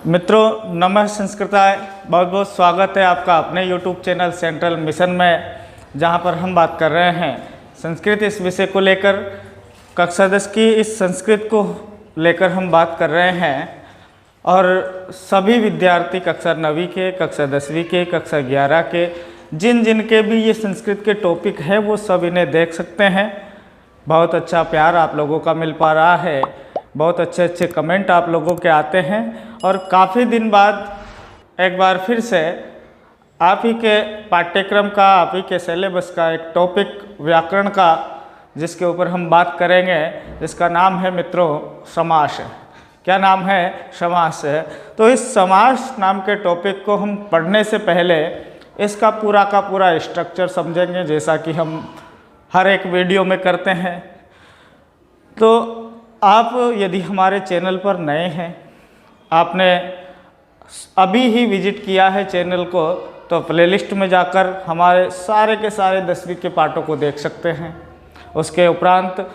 मित्रों नमः संस्कृताय, बहुत बहुत स्वागत है आपका अपने YouTube चैनल सेंट्रल मिशन में, जहां पर हम बात कर रहे हैं संस्कृत इस विषय को लेकर। कक्षा 10 की इस संस्कृत को लेकर हम बात कर रहे हैं और सभी विद्यार्थी कक्षा 9वीं के, कक्षा 10वीं के, कक्षा 11 के जिनके भी ये संस्कृत के टॉपिक है वो सब इन्हें देख सकते हैं। बहुत अच्छा प्यार आप लोगों का मिल पा रहा है, बहुत अच्छे कमेंट आप लोगों के आते हैं और काफ़ी दिन बाद एक बार फिर से आप ही के पाठ्यक्रम का, आप ही के सिलेबस का एक टॉपिक व्याकरण का जिसके ऊपर हम बात करेंगे, जिसका नाम है मित्रों समास। क्या नाम है? समास है। तो इस समास नाम के टॉपिक को हम पढ़ने से पहले इसका पूरा का पूरा स्ट्रक्चर समझेंगे, जैसा कि हम हर एक वीडियो में करते हैं। तो आप यदि हमारे चैनल पर नए हैं, आपने अभी ही विजिट किया है चैनल को, तो प्लेलिस्ट में जाकर हमारे सारे के सारे 10वीं के पाठों को देख सकते हैं। उसके उपरांत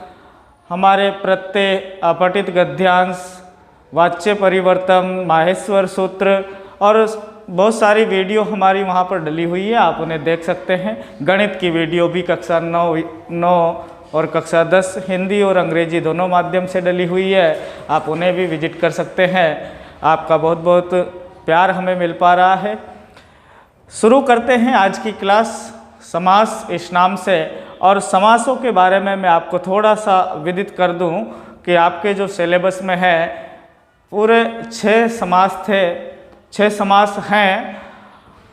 हमारे प्रत्यय, अपठित गद्यांश, वाच्य परिवर्तन, माहेश्वर सूत्र और बहुत सारी वीडियो हमारी वहाँ पर डली हुई है, आप उन्हें देख सकते हैं। गणित की वीडियो भी कक्षा 9 और कक्षा 10 हिंदी और अंग्रेजी दोनों माध्यम से डली हुई है, आप उन्हें भी विजिट कर सकते हैं। आपका बहुत बहुत प्यार हमें मिल पा रहा है। शुरू करते हैं आज की क्लास समास इस नाम से। और समासों के बारे में मैं आपको थोड़ा सा विदित कर दूं कि आपके जो सिलेबस में है पूरे 6 समास थे, 6 समास हैं।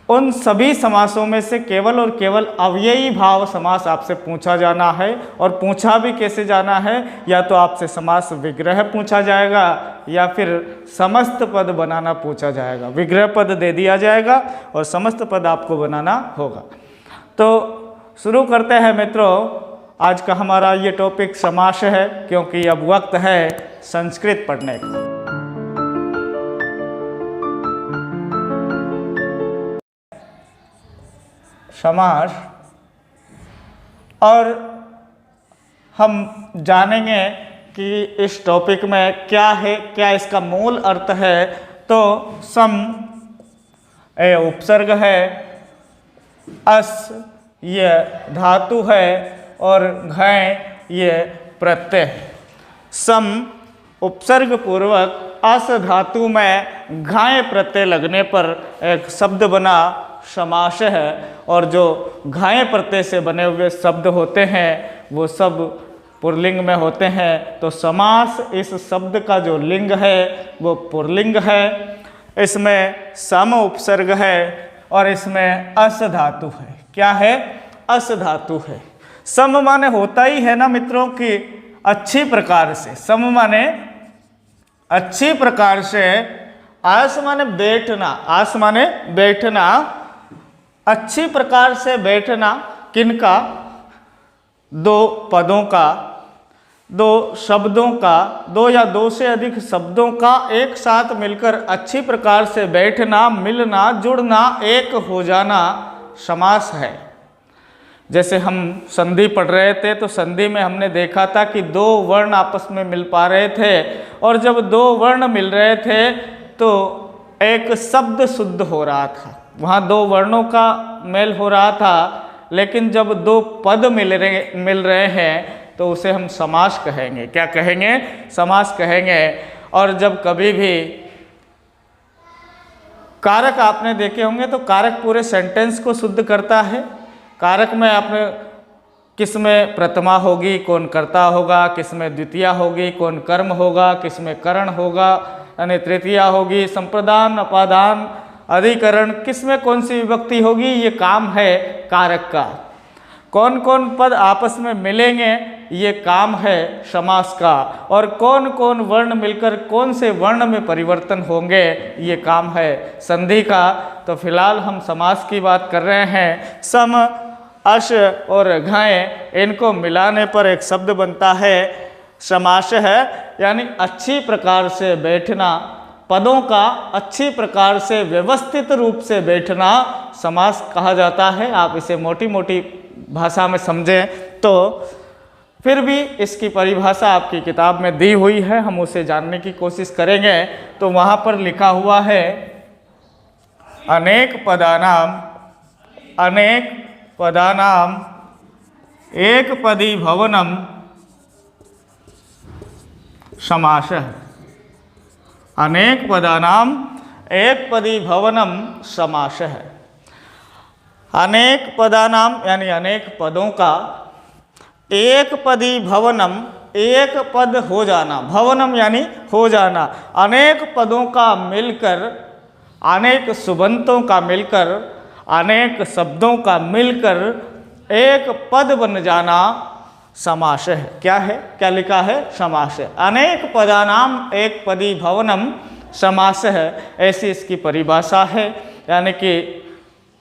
उन सभी समासों में से केवल और केवल अव्ययी भाव समास आपसे पूछा जाना है, और पूछा भी कैसे जाना है, या तो आपसे समास विग्रह पूछा जाएगा या फिर समस्त पद बनाना पूछा जाएगा। विग्रह पद दे दिया जाएगा और समस्त पद आपको बनाना होगा। तो शुरू करते हैं मित्रों। आज का हमारा ये टॉपिक समास है, क्योंकि अब वक्त है संस्कृत पढ़ने का। समास, और हम जानेंगे कि इस टॉपिक में क्या है, क्या इसका मूल अर्थ है। तो सम ये उपसर्ग है, अस ये धातु है और घय ये प्रत्यय है। सम उपसर्ग पूर्वक अस धातु में घाय प्रत्यय लगने पर एक शब्द बना समास है, और जो घाय प्रत्यय से बने हुए शब्द होते हैं वो सब पुल्लिंग में होते हैं। तो समास इस शब्द का जो लिंग है वो पुल्लिंग है। इसमें सम उपसर्ग है और इसमें अस धातु है। क्या है? अस धातु है। सम माने होता ही है ना मित्रों कि अच्छी प्रकार से, सम माने अच्छी प्रकार से, आस माने बैठना, आस माने बैठना, अच्छी प्रकार से बैठना। किनका? 2 पदों का, 2 शब्दों का, 2 या 2 से अधिक शब्दों का एक साथ मिलकर अच्छी प्रकार से बैठना, मिलना, जुड़ना, एक हो जाना समास है। जैसे हम संधि पढ़ रहे थे तो संधि में हमने देखा था कि 2 वर्ण आपस में मिल पा रहे थे, और जब 2 वर्ण मिल रहे थे तो एक शब्द शुद्ध हो रहा था। वहाँ 2 वर्णों का मेल हो रहा था, लेकिन जब 2 पद मिल रहे हैं तो उसे हम समास कहेंगे। क्या कहेंगे? समास कहेंगे। और जब कभी भी कारक आपने देखे होंगे तो कारक पूरे सेंटेंस को शुद्ध करता है। कारक में आपने किस में प्रथमा होगी, कौन कर्ता होगा, किस में द्वितीया होगी, कौन कर्म होगा, किस में करण होगा, यानी तृतीया होगी, संप्रदान, अपादान, अधिकरण, किस में कौन सी विभक्ति होगी, ये काम है कारक का। कौन कौन पद आपस में मिलेंगे, ये काम है समास का। और कौन कौन वर्ण मिलकर कौन से वर्ण में परिवर्तन होंगे, ये काम है संधि का। तो फिलहाल हम समास की बात कर रहे हैं। सम, अश और घय, इनको मिलाने पर एक शब्द बनता है समास है, यानी अच्छी प्रकार से बैठना, पदों का अच्छी प्रकार से व्यवस्थित रूप से बैठना समास कहा जाता है। आप इसे मोटी मोटी भाषा में समझें तो फिर भी इसकी परिभाषा आपकी किताब में दी हुई है, हम उसे जानने की कोशिश करेंगे। तो वहाँ पर लिखा हुआ है अनेक पदानाम एक पदी भवनम समासः। अनेक पदानाम एक पदी भवनम समासः। अनेक पदानाम यानी अनेक पदों का एक पदी भवनम, एक पद हो जाना, भवनम यानी हो जाना, अनेक पदों का मिलकर, अनेक सुबंतों का मिलकर, अनेक शब्दों का मिलकर एक पद बन जाना समास है। क्या है, क्या लिखा है? समास है। अनेक पदानाम एक पदी भवनम समास है, ऐसी इसकी परिभाषा है। यानी कि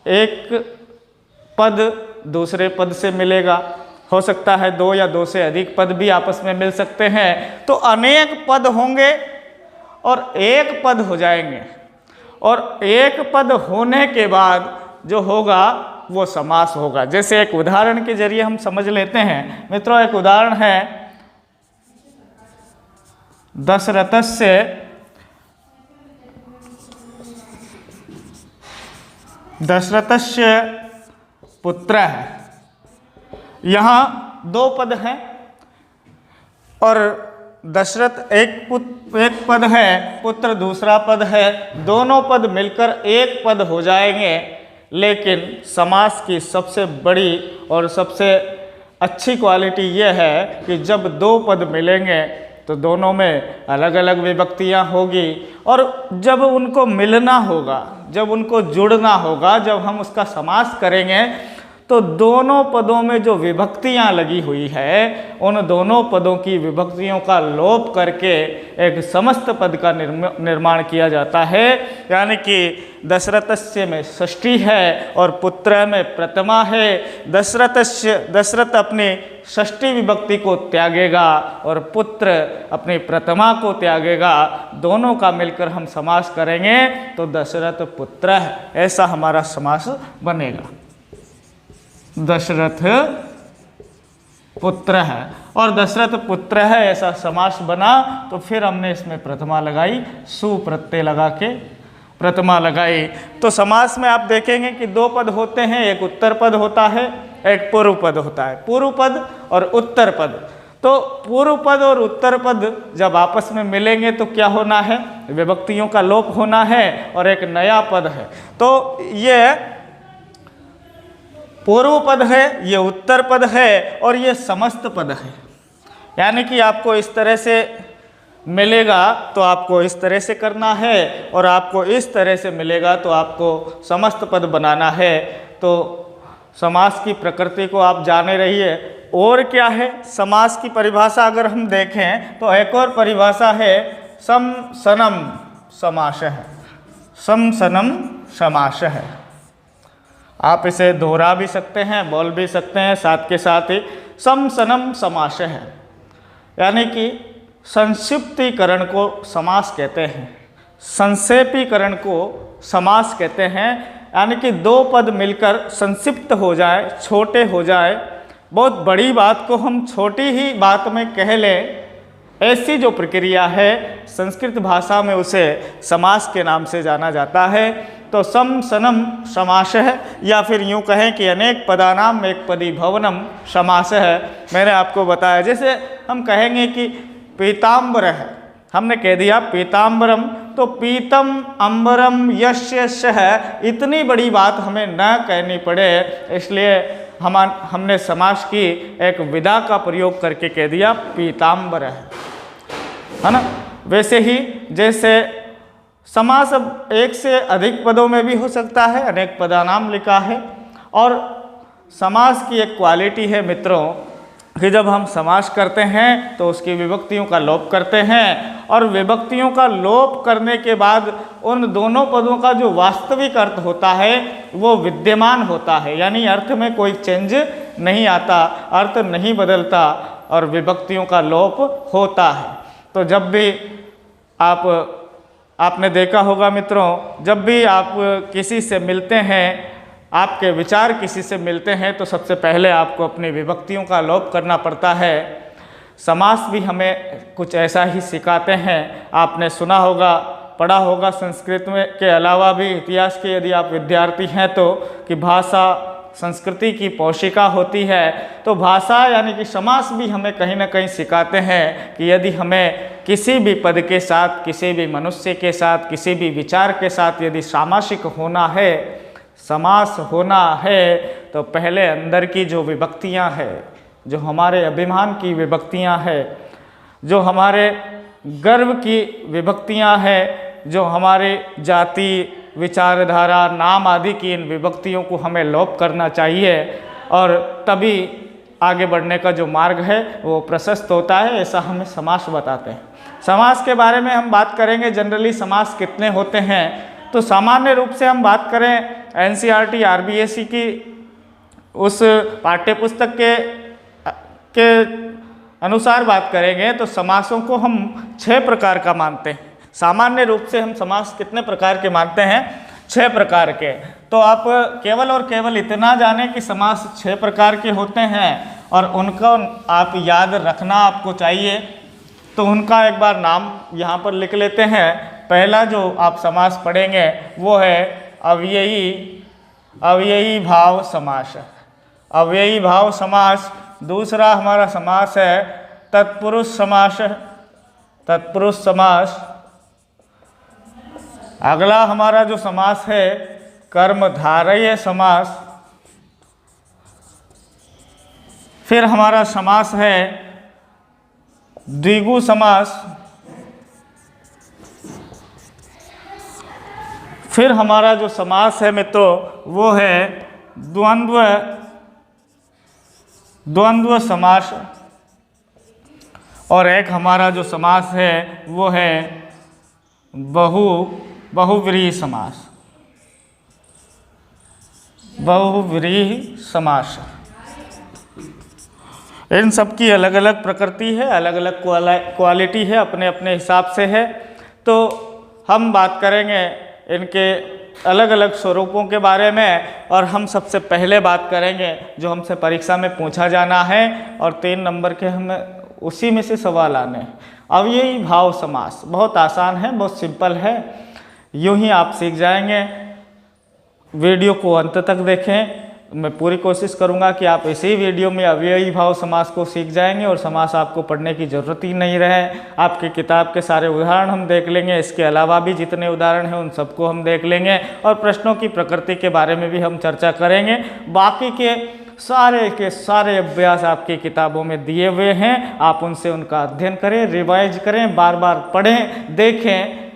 एक पद दूसरे पद से मिलेगा, हो सकता है दो या दो से अधिक पद भी आपस में मिल सकते हैं। तो अनेक पद होंगे और एक पद हो जाएंगे, और एक पद होने के बाद जो होगा वो समास होगा। जैसे एक उदाहरण के जरिए हम समझ लेते हैं मित्रों। एक उदाहरण है दशरथस्य पुत्र है। यहाँ दो पद हैं और दशरथ एक पद है, पुत्र दूसरा पद है, दोनों पद मिलकर एक पद हो जाएंगे। लेकिन समास की सबसे बड़ी और सबसे अच्छी क्वालिटी ये है कि जब दो पद मिलेंगे तो दोनों में अलग अलग विभक्तियाँ होगी, और जब उनको मिलना होगा, जब उनको जुड़ना होगा, जब हम उसका समास करेंगे तो दोनों पदों में जो विभक्तियाँ लगी हुई है उन दोनों पदों की विभक्तियों का लोप करके एक समस्त पद का निर्माण किया जाता है। यानी कि दशरथस्य में षष्ठी है और पुत्र में प्रथमा है। दशरथ अपनी षष्ठी विभक्ति को त्यागेगा और पुत्र अपनी प्रथमा को त्यागेगा। दोनों का मिलकर हम समास करेंगे तो दशरथ पुत्र है, ऐसा हमारा समास बनेगा। दशरथ पुत्र है और दशरथ पुत्र है ऐसा समास बना। तो फिर हमने इसमें प्रथमा लगाई, सु प्रत्यय लगा के प्रथमा लगाई। तो समास में आप देखेंगे कि दो पद होते हैं, एक उत्तर पद होता है, एक पूर्व पद होता है। पूर्व पद और उत्तर पद। तो पूर्व पद और उत्तर पद जब आपस में मिलेंगे तो क्या होना है? विभक्तियों का लोप होना है और एक नया पद है। तो ये पूर्व पद है, ये उत्तर पद है और ये समस्त पद है। यानी कि आपको इस तरह से मिलेगा तो आपको इस तरह से करना है, और आपको इस तरह से मिलेगा तो आपको समस्त पद बनाना है। तो समास की प्रकृति को आप जाने रहिए। और क्या है समास की परिभाषा? अगर हम देखें तो एक और परिभाषा है सम सनम समास है। सम सनम समास है। आप इसे दोहरा भी सकते हैं, बोल भी सकते हैं साथ के साथ ही। सम सनम समास है, यानी कि संक्षिप्तीकरण को समास कहते हैं, संक्षेपीकरण को समास कहते हैं। यानी कि दो पद मिलकर संक्षिप्त हो जाए, छोटे हो जाए, बहुत बड़ी बात को हम छोटी ही बात में कह लें, ऐसी जो प्रक्रिया है संस्कृत भाषा में उसे समास के नाम से जाना जाता है। तो सम सनम समास है, या फिर यूँ कहें कि अनेक पदानाम एक पदी भवनम समास है। मैंने आपको बताया, जैसे हम कहेंगे कि पीताम्बर है, हमने कह दिया पीताम्बरम, तो पीतम अंबरम यस्य है, इतनी बड़ी बात हमें न कहनी पड़े, इसलिए हमने समास की एक विधा का प्रयोग करके कह दिया पीताम्बर है ना। वैसे ही जैसे समास अब एक से अधिक पदों में भी हो सकता है, अनेक पदानाम लिखा है। और समास की एक क्वालिटी है मित्रों कि जब हम समास करते हैं तो उसकी विभक्तियों का लोप करते हैं, और विभक्तियों का लोप करने के बाद उन दोनों पदों का जो वास्तविक अर्थ होता है वो विद्यमान होता है। यानी अर्थ में कोई चेंज नहीं आता, अर्थ नहीं बदलता और विभक्तियों का लोप होता है। तो जब भी आपने देखा होगा मित्रों, जब भी आप किसी से मिलते हैं आपके विचार किसी से मिलते हैं तो सबसे पहले आपको अपनी विभक्तियों का लोप करना पड़ता है। समास भी हमें कुछ ऐसा ही सिखाते हैं। आपने सुना होगा, पढ़ा होगा संस्कृत में के अलावा भी इतिहास के यदि आप विद्यार्थी हैं तो, कि भाषा संस्कृति की पोशिका होती है। तो भाषा यानी कि समास भी हमें कहीं ना कहीं सिखाते हैं कि यदि हमें किसी भी पद के साथ, किसी भी मनुष्य के साथ, किसी भी विचार के साथ यदि सामासिक होना है, समास होना है, तो पहले अंदर की जो विभक्तियां हैं, जो हमारे अभिमान की विभक्तियां हैं, जो हमारे गर्व की विभक्तियां हैं, जो हमारे जाति, विचारधारा, नाम आदि की इन विभक्तियों को हमें लोप करना चाहिए और तभी आगे बढ़ने का जो मार्ग है वो प्रशस्त होता है। ऐसा हमें समास बताते हैं। समास के बारे में हम बात करेंगे। जनरली समास कितने होते हैं, तो सामान्य रूप से हम बात करें NCERT RBSE की उस पाठ्यपुस्तक के अनुसार बात करेंगे तो समासों को हम 6 प्रकार का मानते हैं। सामान्य रूप से हम समास कितने प्रकार के मानते हैं? 6 प्रकार के। तो आप केवल और केवल इतना जानें कि समास 6 प्रकार के होते हैं और उनको आप याद रखना आपको चाहिए। तो उनका एक बार नाम यहाँ पर लिख लेते हैं। पहला जो आप समास पढ़ेंगे वो है अव्ययी भाव समास। अव्ययी भाव समास। दूसरा हमारा समास है तत्पुरुष समास। तत्पुरुष समास। अगला हमारा जो समास है कर्मधारय समास। फिर हमारा समास है द्विगु समास। फिर हमारा जो समास है मित्रों वो है द्वंद्व समास। और एक हमारा जो समास है वो है बहुव्रीहि समास। बहुव्रीहि समास। इन सब की अलग अलग प्रकृति है, अलग अलग क्वालिटी है, अपने अपने हिसाब से है। तो हम बात करेंगे इनके अलग अलग स्वरूपों के बारे में और हम सबसे पहले बात करेंगे जो हमसे परीक्षा में पूछा जाना है और 3 नंबर के हमें उसी में से सवाल आने हैं। अव्ययी भाव समास बहुत आसान है, बहुत सिंपल है, यूं ही आप सीख जाएंगे। वीडियो को अंत तक देखें। मैं पूरी कोशिश करूंगा कि आप इसी वीडियो में अव्ययी भाव समास को सीख जाएंगे और समास आपको पढ़ने की ज़रूरत ही नहीं रहे। आपकी किताब के सारे उदाहरण हम देख लेंगे, इसके अलावा भी जितने उदाहरण हैं उन सबको हम देख लेंगे और प्रश्नों की प्रकृति के बारे में भी हम चर्चा करेंगे। बाकी के सारे अभ्यास आपकी किताबों में दिए हुए हैं, आप उनसे उनका अध्ययन करें, रिवाइज करें, बार बार पढ़ें, देखें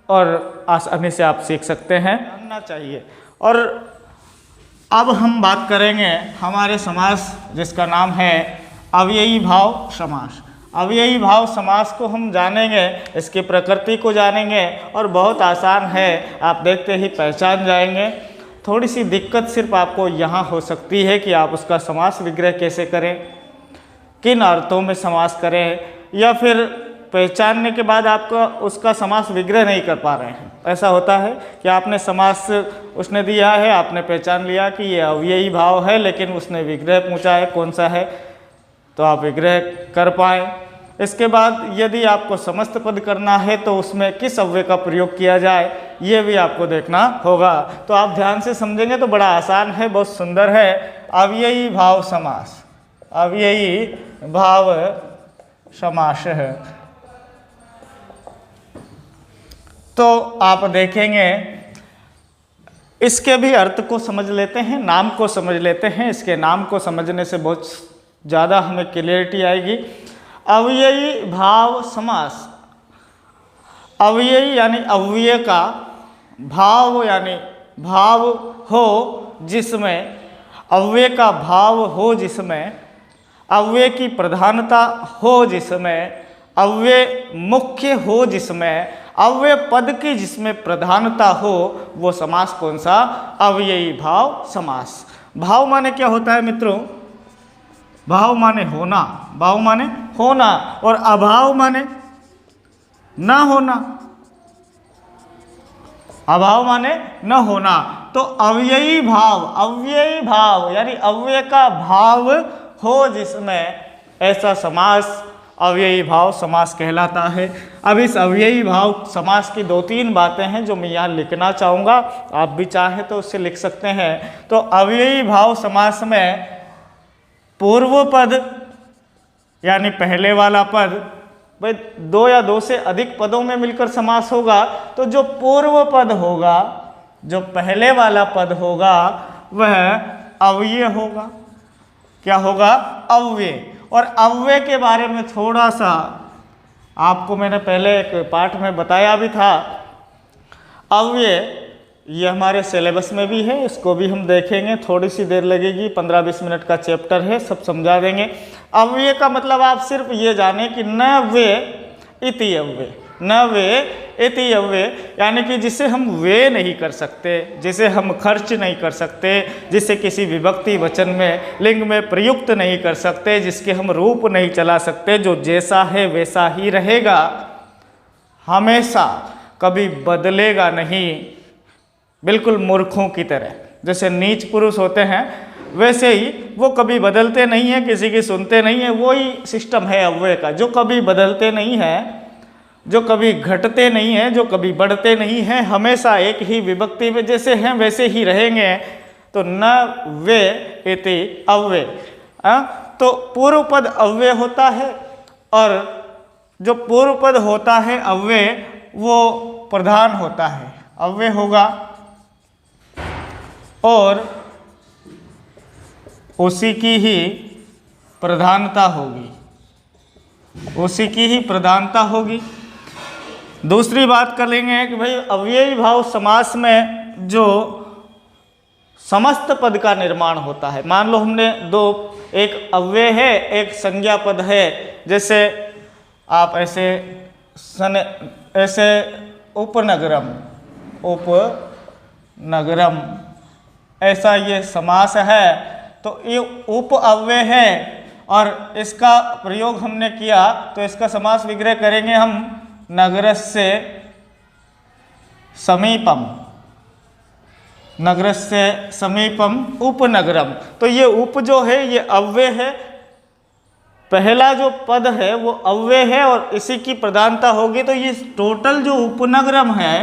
और आसानी से आप सीख सकते हैं, जानना चाहिए। और अब हम बात करेंगे हमारे समास जिसका नाम है अव्ययी भाव समास। अव्ययी भाव समास को हम जानेंगे, इसकी प्रकृति को जानेंगे और बहुत आसान है, आप देखते ही पहचान जाएंगे। थोड़ी सी दिक्कत सिर्फ आपको यहाँ हो सकती है कि आप उसका समास विग्रह कैसे करें, किन अर्थों में समास करें, या फिर पहचानने के बाद आपका उसका समास विग्रह नहीं कर पा रहे हैं। ऐसा होता है कि आपने समास उसने दिया है, आपने पहचान लिया कि ये अव्ययी भाव है, लेकिन उसने विग्रह पूछा है कौन सा है, तो आप विग्रह कर पाए। इसके बाद यदि आपको समस्त पद करना है तो उसमें किस अव्यय का प्रयोग किया जाए ये भी आपको देखना होगा। तो आप ध्यान से समझेंगे तो बड़ा आसान है, बहुत सुंदर है। अव्ययी भाव समास, अव्ययी भाव समास है। तो आप देखेंगे इसके भी अर्थ को समझ लेते हैं, नाम को समझ लेते हैं। इसके नाम को समझने से बहुत ज़्यादा हमें क्लियरिटी आएगी। अव्ययी भाव समास। अव्ययी यानी अव्यय का, भाव यानी भाव हो जिसमें, अव्यय का भाव हो जिसमें, अव्यय की प्रधानता हो जिसमें, अव्यय मुख्य हो जिसमें, अव्यय पद की जिसमें प्रधानता हो, वो समास कौन सा? अव्ययी भाव समास। भाव माने क्या होता है मित्रों? भाव माने होना, भाव माने होना, और अभाव माने ना होना। अभाव माने न होना। तो अव्ययी भाव यानी अव्यय का भाव हो जिसमें, ऐसा समास अव्ययी भाव समास कहलाता है। अब इस अव्ययी भाव समास की 2-3 बातें हैं जो मैं यहाँ लिखना चाहूँगा, आप भी चाहें तो उससे लिख सकते हैं। तो अव्ययी भाव समास में पूर्व पद यानी पहले वाला पद, भाई 2 या 2 से अधिक पदों में मिलकर समास होगा, तो जो पूर्व पद होगा, जो पहले वाला पद होगा, वह अव्यय होगा। क्या होगा? अव्यय। और अव्यय के बारे में थोड़ा सा आपको मैंने पहले एक पाठ में बताया भी था। अव्यय ये हमारे सिलेबस में भी है, इसको भी हम देखेंगे, थोड़ी सी देर लगेगी, 15-20 मिनट का चैप्टर है, सब समझा देंगे। अव्यय का मतलब आप सिर्फ ये जाने कि न वे इति अव्यय, न वे इति अव्यय, यानी कि जिसे हम वे नहीं कर सकते, जिसे हम खर्च नहीं कर सकते, जिसे किसी विभक्ति वचन में लिंग में प्रयुक्त नहीं कर सकते, जिसके हम रूप नहीं चला सकते, जो जैसा है वैसा ही रहेगा, हमेशा कभी बदलेगा नहीं, बिल्कुल मूर्खों की तरह। जैसे नीच पुरुष होते हैं वैसे ही वो कभी बदलते नहीं हैं, किसी की सुनते नहीं हैं। वही सिस्टम है अव्यय का, जो कभी बदलते नहीं हैं, जो कभी घटते नहीं हैं, जो कभी बढ़ते नहीं हैं, हमेशा एक ही विभक्ति में जैसे हैं वैसे ही रहेंगे। तो न वे इति अव्यय। तो पूर्व पद अव्यय होता है, और जो पूर्व पद होता है अव्यय वो प्रधान होता है, अव्यय होगा, और उसी की ही प्रधानता होगी, उसी की ही प्रधानता होगी। दूसरी बात कर लेंगे कि भाई अव्ययी भाव समास में जो समस्त पद का निर्माण होता है, मान लो हमने दो, एक अव्यय है एक संज्ञा पद है, जैसे आप ऐसे उपनगरम, उपनगरम, ऐसा ये समास है, तो ये उप अव्यय है, और इसका प्रयोग हमने किया तो इसका समास विग्रह करेंगे हम नगरस्य समीपम, नगरस्य समीपम उपनगरम। तो ये उप जो है ये अव्यय है, पहला जो पद है वो अव्यय है और इसी की प्रधानता होगी। तो ये टोटल जो उपनगरम है,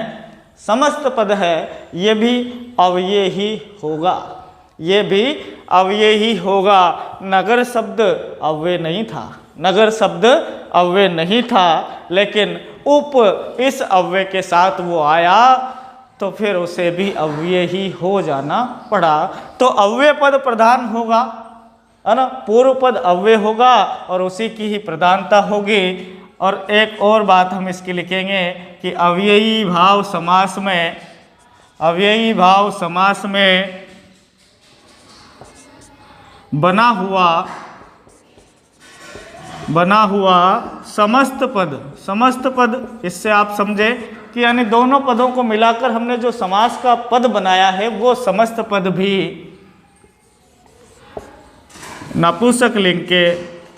समस्त पद है, ये भी अव्यय ही होगा, ये भी अव्यय ही होगा। नगर शब्द अव्यय नहीं था, नगर शब्द अव्यय नहीं था, लेकिन उप इस अव्यय के साथ वो आया तो फिर उसे भी अव्यय ही हो जाना पड़ा। तो अव्यय पद प्रधान होगा, है ना, पूर्व पद अव्यय होगा और उसी की ही प्रधानता होगी। और एक और बात हम इसकी लिखेंगे कि अव्ययी भाव समास में, अव्ययी भाव समास में बना हुआ समस्त पद, समस्त पद, इससे आप समझे कि यानी दोनों पदों को मिलाकर हमने जो समास का पद बनाया है वो समस्त पद भी नपुंसक लिंग के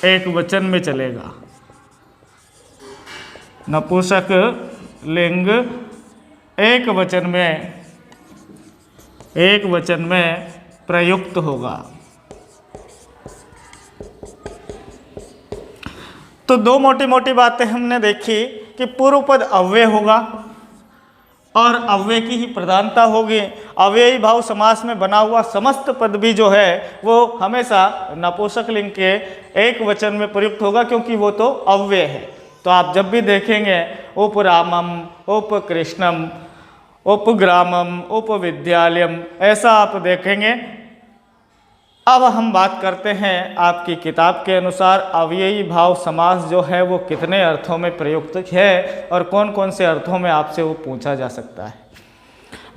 एक वचन में चलेगा, नपुंसक लिंग एक वचन में प्रयुक्त होगा। तो दो मोटी मोटी बातें हमने देखी कि पूर्व पद अव्यय होगा और अव्यय की ही प्रधानता होगी। अव्ययी भाव समास में बना हुआ समस्त पद भी जो है वो हमेशा नपुंसक लिंग के एक वचन में प्रयुक्त होगा, क्योंकि वो तो अव्यय है। तो आप जब भी देखेंगे उपरामम, उपकृष्णम, उपग्रामम, उपविद्यालयम, ऐसा आप देखेंगे। अब हम बात करते हैं आपकी किताब के अनुसार अव्ययी भाव समास जो है वो कितने अर्थों में प्रयुक्त है और कौन कौन से अर्थों में आपसे वो पूछा जा सकता है।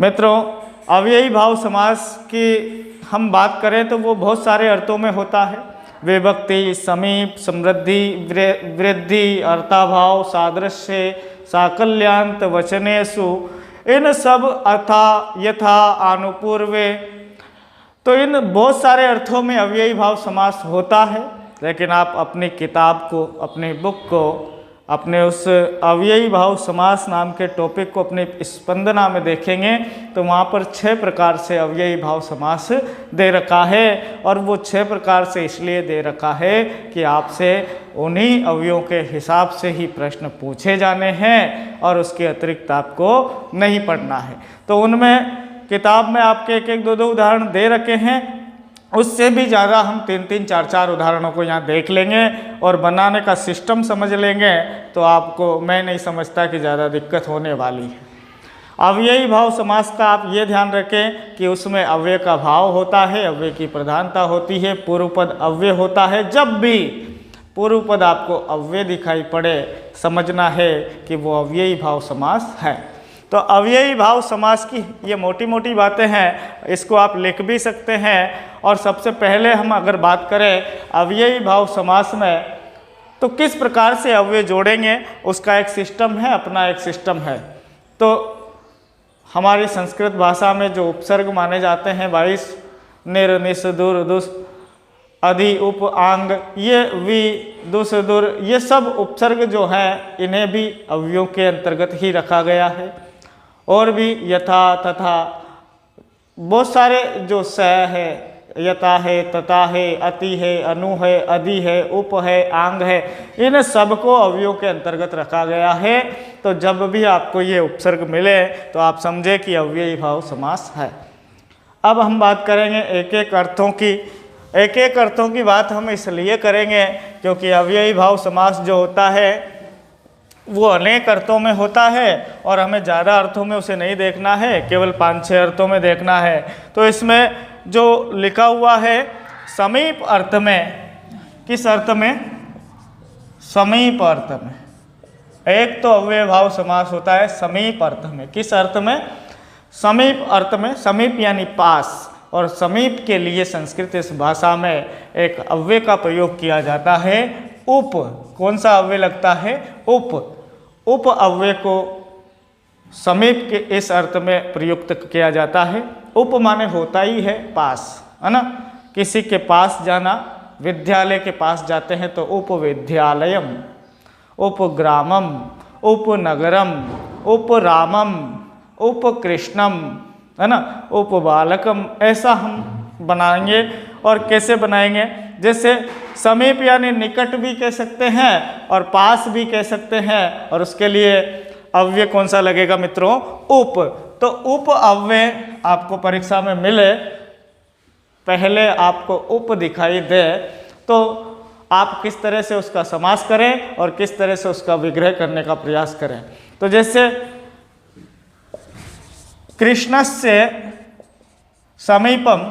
मित्रों, अव्ययी भाव समास की हम बात करें तो वो बहुत सारे अर्थों में होता है। विभक्ति, समीप, समृद्धि, वृद्धि, अर्थाभाव, सादृश्य, साकल्यांत, वचनेषु, इन सब अथा, यथा, अनुपूर्वे, तो इन बहुत सारे अर्थों में अव्ययी भाव समास होता है। लेकिन आप अपनी किताब को, अपनी बुक को अपने उस अव्ययी भाव समास नाम के टॉपिक को अपने स्पंदना में देखेंगे तो वहाँ पर 6 प्रकार से अव्ययी भाव समास दे रखा है। और वो 6 प्रकार से इसलिए दे रखा है कि आपसे उन्हीं अवयवों के हिसाब से ही प्रश्न पूछे जाने हैं और उसके अतिरिक्त आपको नहीं पढ़ना है। तो उनमें किताब में आपके 1-1, 2-2 उदाहरण दे रखे हैं, उससे भी ज़्यादा हम 3-3, 4-4 उदाहरणों को यहाँ देख लेंगे और बनाने का सिस्टम समझ लेंगे तो आपको मैं नहीं समझता कि ज़्यादा दिक्कत होने वाली है। अव्ययी भाव समास का आप ये ध्यान रखें कि उसमें अव्यय का भाव होता है, अव्यय की प्रधानता होती है, पूर्व पद अव्यय होता है। जब भी पूर्व पद आपको अव्यय दिखाई पड़े समझना है कि वो अव्ययी भाव समास है। तो अव्ययी भाव समास की ये मोटी मोटी बातें हैं, इसको आप लिख भी सकते हैं। और सबसे पहले हम अगर बात करें अव्ययी भाव समास में तो किस प्रकार से अव्यय जोड़ेंगे उसका एक सिस्टम है, अपना एक सिस्टम है। तो हमारी संस्कृत भाषा में जो उपसर्ग माने जाते हैं 22 निर, निस, दुर, दुस, अधि, उप, आंग, ये वि, दुस, दुर, ये सब उपसर्ग जो हैं इन्हें भी अव्ययों के अंतर्गत ही रखा गया है। और भी यथा, तथा, बहुत सारे जो स है, यथा है, तथा है, अति है, अनु है, अधि है, उप है, आंग है, इन सबको अवयवों के अंतर्गत रखा गया है। तो जब भी आपको ये उपसर्ग मिले तो आप समझे कि अव्ययी भाव समास है। अब हम बात करेंगे एक एक अर्थों की। एक एक अर्थों की बात हम इसलिए करेंगे क्योंकि अव्ययी भाव समास जो होता है वो अनेक अर्थों में होता है और हमें ज़्यादा अर्थों में उसे नहीं देखना है, केवल 5-6 अर्थों में देखना है। तो इसमें जो लिखा हुआ है समीप अर्थ में, किस अर्थ में? समीप अर्थ में। एक तो अव्यय भाव समास होता है समीप अर्थ में। किस अर्थ में? समीप अर्थ में। समीप यानी पास, और समीप के लिए संस्कृत इस भाषा में एक अव्यय का प्रयोग किया जाता है उप। कौन सा अव्यय लगता है? उप। उप अव्यय को समीप के इस अर्थ में प्रयुक्त किया जाता है। उप माने होता ही है पास, है ना। किसी के पास जाना, विद्यालय के पास जाते हैं तो उप विद्यालयम, उप ग्रामम, उप नगरम, उप रामम, उप कृष्णम, है ना, उप बालकम। ऐसा हम बनाएंगे। और कैसे बनाएंगे? जैसे समीप यानी निकट भी कह सकते हैं और पास भी कह सकते हैं। और उसके लिए अव्यय कौन सा लगेगा मित्रों? उप। तो उप अव्यय आपको परीक्षा में मिले, पहले आपको उप दिखाई दे तो आप किस तरह से उसका समास करें और किस तरह से उसका विग्रह करने का प्रयास करें। तो जैसे कृष्णस्य समीपम,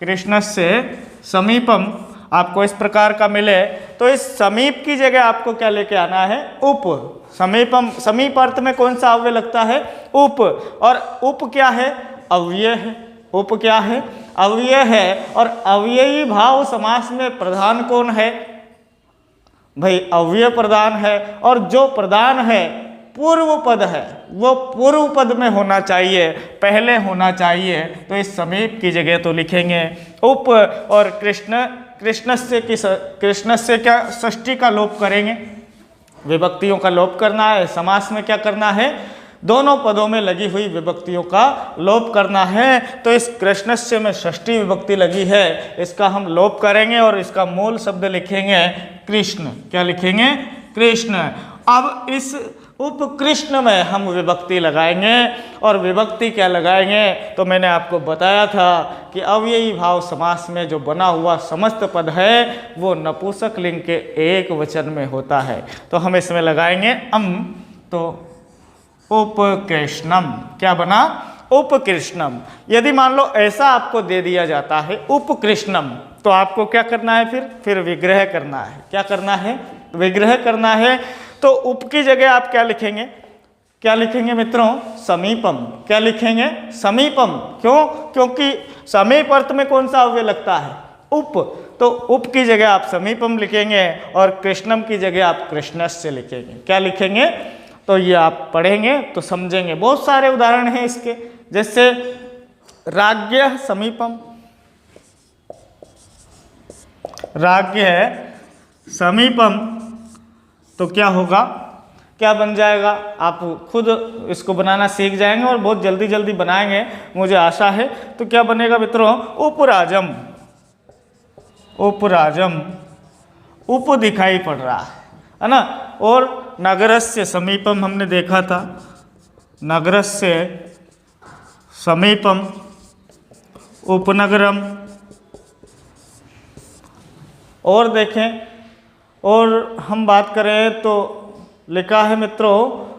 कृष्णस्य समीपम आपको इस प्रकार का मिले तो इस समीप की जगह आपको क्या लेके आना है? उप। समीपम, समीप अर्थ में कौन सा अव्यय लगता है? उप। और उप क्या है? अव्यय है। उप क्या है? अव्यय है। और अव्ययी भाव समास में प्रधान कौन है? भाई अव्यय प्रधान है। और जो प्रधान है पूर्व पद है, वो पूर्व पद में होना चाहिए, पहले होना चाहिए। तो इस समीप की जगह तो लिखेंगे उप। और कृष्ण, कृष्णस्य की, कृष्णस्य क्या षष्ठी का लोप करेंगे, विभक्तियों का लोप करना है। समास में क्या करना है? दोनों पदों में लगी हुई विभक्तियों का लोप करना है। तो इस कृष्णस्य में षष्ठी विभक्ति लगी है, इसका हम लोप करेंगे और इसका मूल शब्द लिखेंगे कृष्ण। क्या लिखेंगे? कृष्ण। अब इस उपकृष्ण में हम विभक्ति लगाएंगे। और विभक्ति क्या लगाएंगे? तो मैंने आपको बताया था कि अव्ययी भाव समास में जो बना हुआ समस्त पद है वो नपुंसक लिंग के एक वचन में होता है। तो हम इसमें लगाएंगे अम। तो उपकृष्णम क्या बना? उपकृष्णम। यदि मान लो ऐसा आपको दे दिया जाता है उपकृष्णम तो आपको क्या करना है? फिर विग्रह करना है। क्या करना है? विग्रह करना है। तो उप की जगह आप क्या लिखेंगे? क्या लिखेंगे मित्रों? समीपम। क्या लिखेंगे? समीपम। क्यों? क्योंकि समीप अर्थ में कौन सा अव्यय लगता है? उप। तो उप की जगह आप समीपम लिखेंगे और कृष्णम की जगह आप कृष्णस्य लिखेंगे। क्या लिखेंगे? तो ये आप पढ़ेंगे तो समझेंगे। बहुत सारे उदाहरण हैं इसके, जैसे राज्ञ समीपम, राज्ञ समीपम, तो क्या होगा, क्या बन जाएगा, आप खुद इसको बनाना सीख जाएंगे और बहुत जल्दी जल्दी बनाएंगे, मुझे आशा है। तो क्या बनेगा मित्रों, उपराजम, उपराजम, उप दिखाई पड़ रहा है ना। और नगरस्य समीपम हमने देखा था, नगरस्य समीपम उपनगरम। और देखें, और हम बात करें तो लिखा है मित्रों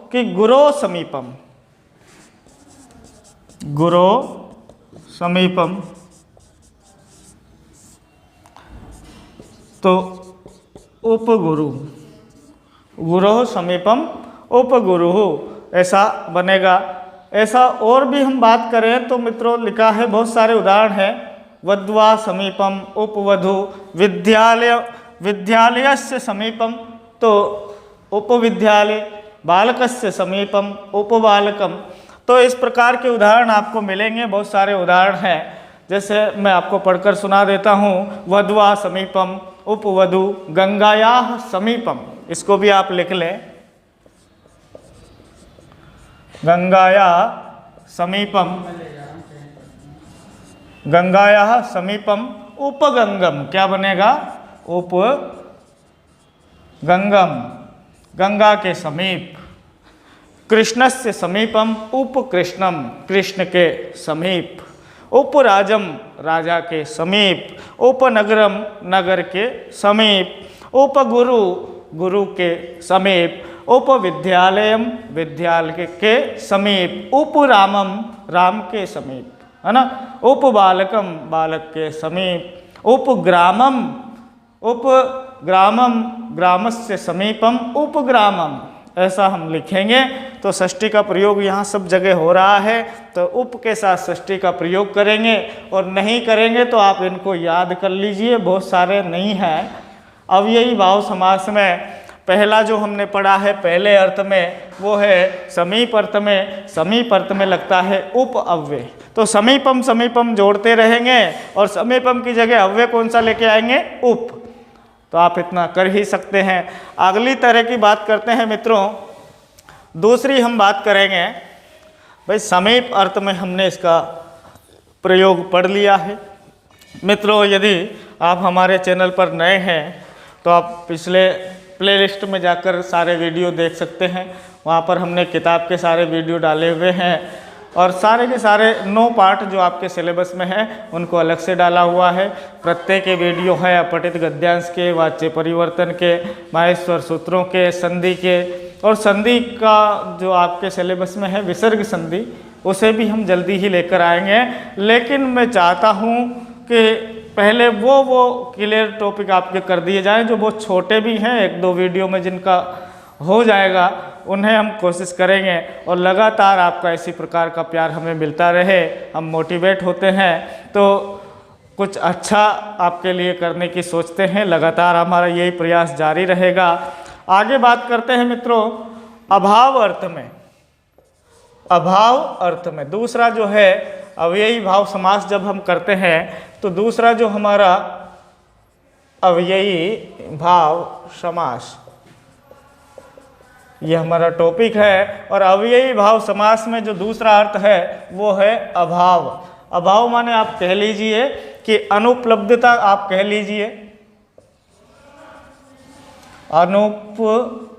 कि गुरो समीपम, गुरो समीपम, तो उपगुरु, गुरो समीपम उपगुरु, ऐसा बनेगा। ऐसा और भी हम बात करें तो मित्रों लिखा है, बहुत सारे उदाहरण हैं। वध्वा समीपम उपवधु, विद्यालय, विद्यालयस्य समीपम तो उपविद्यालय, बालकस्य समीपम उपबालकम। तो इस प्रकार के उदाहरण आपको मिलेंगे, बहुत सारे उदाहरण हैं। जैसे मैं आपको पढ़कर सुना देता हूँ, वध्वा समीपम उपवधु, गंगायाः समीपम, इसको भी आप लिख लें, गंगाया समीपम, गंगायाः समीपम उपगंगम, क्या बनेगा, उपगंगम, गंगा के समीप। कृष्णस्य समीपम उपकृष्णम, कृष्ण के समीप। उपराजम, राजा के समीप। उपनगरम, नगर के समीप। उपगुरु, गुरु के समीप। उपविद्यालयम, विद्यालय के समीप। उपरामम, राम के समीप, है ना। उपबालकम, बालक के समीप। उपग्रामम, उपग्रामम, ग्रामस्य समीपम उपग्रामम, ऐसा हम लिखेंगे। तो षष्ठी का प्रयोग यहाँ सब जगह हो रहा है, तो उप के साथ षष्ठी का प्रयोग करेंगे, और नहीं करेंगे तो आप इनको याद कर लीजिए, बहुत सारे नहीं हैं। अब यही भाव समास में पहला जो हमने पढ़ा है पहले अर्थ में, वो है समीप अर्थ में। समीप अर्थ में लगता है उप अव्यय, तो समीपम समीपम जोड़ते रहेंगे और समीपम की जगह अव्यय कौन सा लेके आएंगे, उप। तो आप इतना कर ही सकते हैं। अगली तरह की बात करते हैं मित्रों, दूसरी हम बात करेंगे, भाई समीप अर्थ में हमने इसका प्रयोग पढ़ लिया है। मित्रों यदि आप हमारे चैनल पर नए हैं तो आप पिछले प्लेलिस्ट में जाकर सारे वीडियो देख सकते हैं, वहाँ पर हमने किताब के सारे वीडियो डाले हुए हैं, और सारे के सारे 9 पार्ट जो आपके सिलेबस में हैं उनको अलग से डाला हुआ है। प्रत्येक वीडियो है अपठित गद्यांश के, वाच्य परिवर्तन के, माहेश्वर सूत्रों के, संधि के, और संधि का जो आपके सिलेबस में है विसर्ग संधि, उसे भी हम जल्दी ही लेकर आएंगे। लेकिन मैं चाहता हूँ कि पहले वो क्लियर टॉपिक आपके कर दिए जाएं जो बहुत छोटे भी हैं, 1-2 वीडियो में जिनका हो जाएगा उन्हें हम कोशिश करेंगे। और लगातार आपका इसी प्रकार का प्यार हमें मिलता रहे, हम मोटिवेट होते हैं तो कुछ अच्छा आपके लिए करने की सोचते हैं। लगातार हमारा यही प्रयास जारी रहेगा। आगे बात करते हैं मित्रों अभाव अर्थ में। अभाव अर्थ में दूसरा जो है अव्ययी भाव समास जब हम करते हैं तो दूसरा जो हमारा अव्ययी भाव समास, ये हमारा टॉपिक है। और अव्ययी भाव समास में जो दूसरा अर्थ है वो है अभाव। अभाव माने आप कह लीजिए कि अनुपलब्धता, आप कह लीजिए अनुपलब्धता,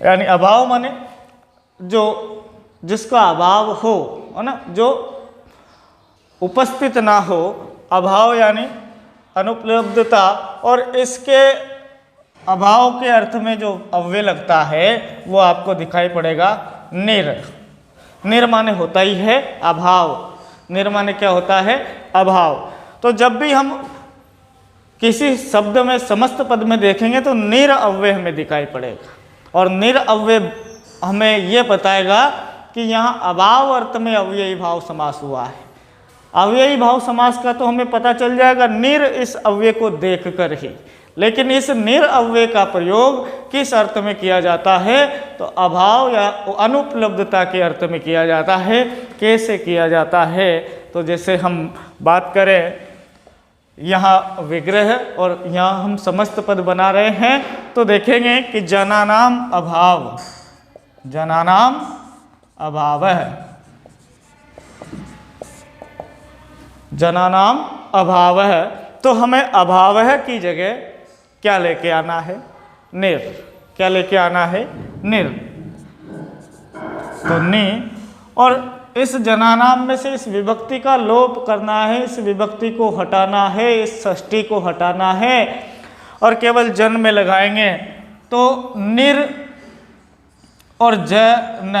यानी अभाव माने जो जिसका अभाव हो, है ना, जो उपस्थित ना हो। अभाव यानी अनुपलब्धता, और इसके अभाव के अर्थ में जो अव्यय लगता है वो आपको दिखाई पड़ेगा निर। निर माने होता ही है अभाव। निर माने क्या होता है, अभाव। तो जब भी हम किसी शब्द में समस्त पद में देखेंगे तो निर अव्यय हमें दिखाई पड़ेगा, और निर अव्यय हमें ये बताएगा कि यहाँ अभाव अर्थ में अव्ययी भाव समास हुआ है। अव्ययी भाव समास का तो हमें पता चल जाएगा निर इस अव्यय को देखकर ही, लेकिन इस निर अव्यय का प्रयोग किस अर्थ में किया जाता है, तो अभाव या अनुपलब्धता के अर्थ में किया जाता है। कैसे किया जाता है, तो जैसे हम बात करें यहाँ विग्रह और यहाँ हम समस्त पद बना रहे हैं, तो देखेंगे कि जनानाम अभाव, जनानाम अभाव है, जनानाम अभाव है, तो हमें अभाव है की जगह क्या लेके आना है? निर। क्या लेके आना है? निर। तो नि, और इस जनानाम में से इस विभक्ति का लोप करना है, इस विभक्ति को हटाना है, इस षष्ठी को हटाना है और केवल जन में लगाएंगे तो निर और जन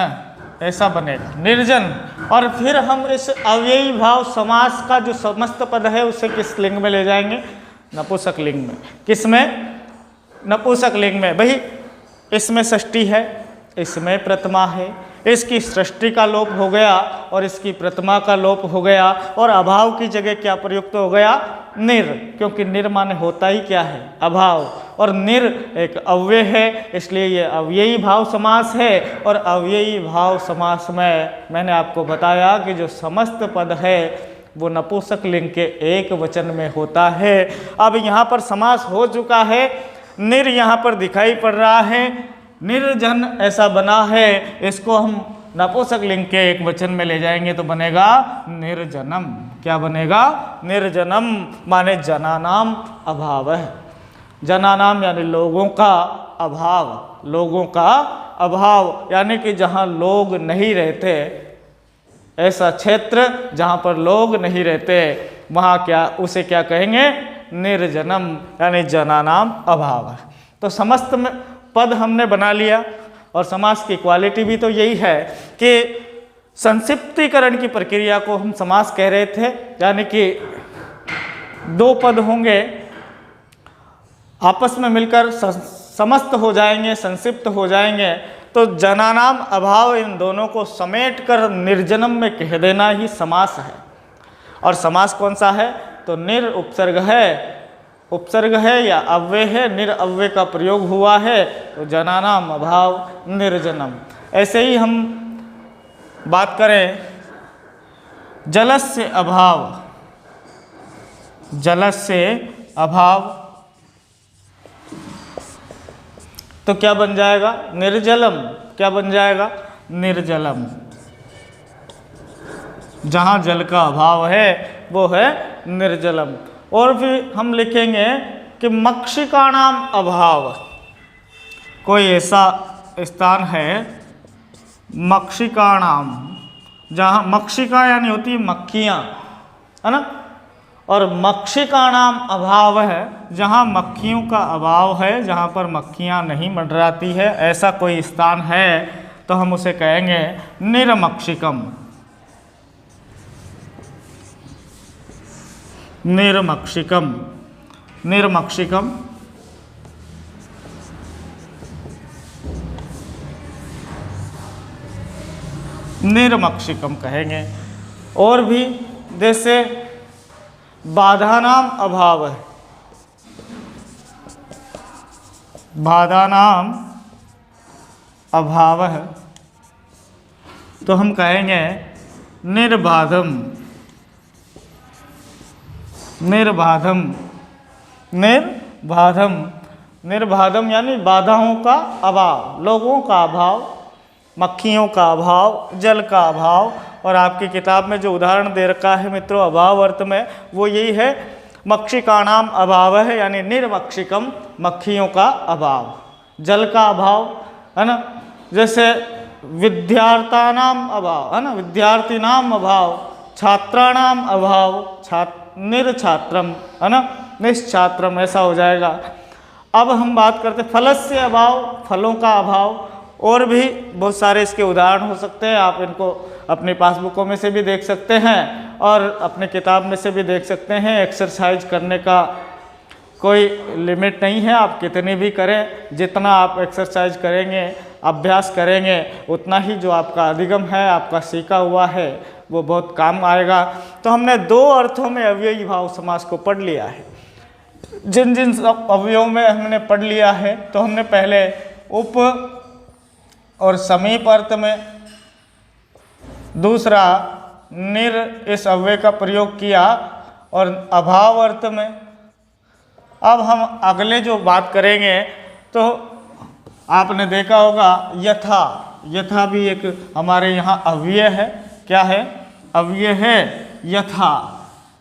ऐसा बनेगा, निर्जन। और फिर हम इस अव्ययी भाव समास का जो समस्त पद है उसे किस लिंग में ले जाएंगे? नपुंसक लिंग में। किस में? नपुंसक लिंग में। भाई इसमें षष्ठी है, इसमें प्रथमा है, इसकी सृष्टि का लोप हो गया और इसकी प्रथमा का लोप हो गया और अभाव की जगह क्या प्रयुक्त हो गया? निर, क्योंकि निर माने होता ही क्या है? अभाव। और निर एक अव्यय है, इसलिए ये अव्ययी भाव समास है। और अव्ययी भाव समास में मैंने आपको बताया कि जो समस्त पद है वो नपुंसक लिंग के एक वचन में होता है। अब यहाँ पर समास हो चुका है, निर यहाँ पर दिखाई पड़ रहा है, निर्जन ऐसा बना है, इसको हम नपुंसक लिंग के एक वचन में ले जाएंगे तो बनेगा निर्जनम। क्या बनेगा? निर्जनम, माने जनानाम अभाव है। जनानाम यानी लोगों का अभाव, लोगों का अभाव यानी कि जहाँ लोग नहीं रहते, ऐसा क्षेत्र जहाँ पर लोग नहीं रहते वहाँ क्या, उसे क्या कहेंगे? निर्जनम, यानी जनानाम अभाव है। तो समस्त में पद हमने बना लिया और समास की क्वालिटी भी तो यही है कि संक्षिप्तीकरण की प्रक्रिया को हम समास कह रहे थे, यानी कि दो पद होंगे आपस में मिलकर समस्त हो जाएंगे, संक्षिप्त हो जाएंगे, तो जनानाम अभाव इन दोनों को समेट कर निर्जनम में कह देना ही समास है। और समास कौन सा है? तो निर उपसर्ग है, उपसर्ग है या अव्यय है, निर अव्यय का प्रयोग हुआ है, तो जनानाम अभाव निर्जनम। ऐसे ही हम बात करें जलस्य अभाव, जलस्य अभाव तो क्या बन जाएगा? निर्जलम। क्या बन जाएगा? निर्जलम। जहाँ जल का अभाव है वो है निर्जलम। और फिर हम लिखेंगे कि मक्षिकाणाम अभाव, कोई ऐसा स्थान है मक्षिकाणाम, जहाँ मक्षिका यानी होती है मक्खियाँ, है ना, और मक्षिकाणाम अभाव है जहाँ मक्खियों का अभाव है, जहाँ पर मक्खियाँ नहीं मंडराती है, ऐसा कोई स्थान है तो हम उसे कहेंगे निर्मक्षिकम। निर्मक्षिकम, निर्मक्षिकम। निर्मक्षिकम कहेंगे। और भी जैसे बाधानाम अभाव है, बाधानाम अभाव है तो हम कहेंगे निर्बाधम, निर्बाधम, निर्बाधम। निर्बाधम यानी बाधाओं का अभाव, लोगों का अभाव, मक्खियों का अभाव, जल का अभाव। और आपकी किताब में जो उदाहरण दे रखा है मित्रों अभाव अर्थ में, वो यही है मक्षिकाणाम अभाव है, यानी निर्मक्षिकम, मक्खियों का अभाव, जल का अभाव, है ना। जैसे विद्यार्थानाम अभाव, है ना, विद्यार्थीनाम अभाव, छात्राणाम अभाव, निर्छात्रम, है ना, निश्छात्रम, ऐसा हो जाएगा। अब हम बात करते फलस्य अभाव, फलों का अभाव। और भी बहुत सारे इसके उदाहरण हो सकते हैं, आप इनको अपनी पासबुकों में से भी देख सकते हैं और अपने किताब में से भी देख सकते हैं। एक्सरसाइज करने का कोई लिमिट नहीं है, आप कितनी भी करें, जितना आप एक्सरसाइज करेंगे, अभ्यास करेंगे, उतना ही जो आपका अधिगम है, आपका सीखा हुआ है, वो बहुत काम आएगा। तो हमने दो अर्थों में अव्ययी भाव समास को पढ़ लिया है। जिन जिन अवयवों में हमने पढ़ लिया है, तो हमने पहले उप और समीप अर्थ में, दूसरा निर इस अव्यय का प्रयोग किया और अभाव अर्थ में। अब हम अगले जो बात करेंगे तो आपने देखा होगा यथा, यथा भी एक हमारे यहाँ अव्यय है। क्या है? अव्यय है यथा,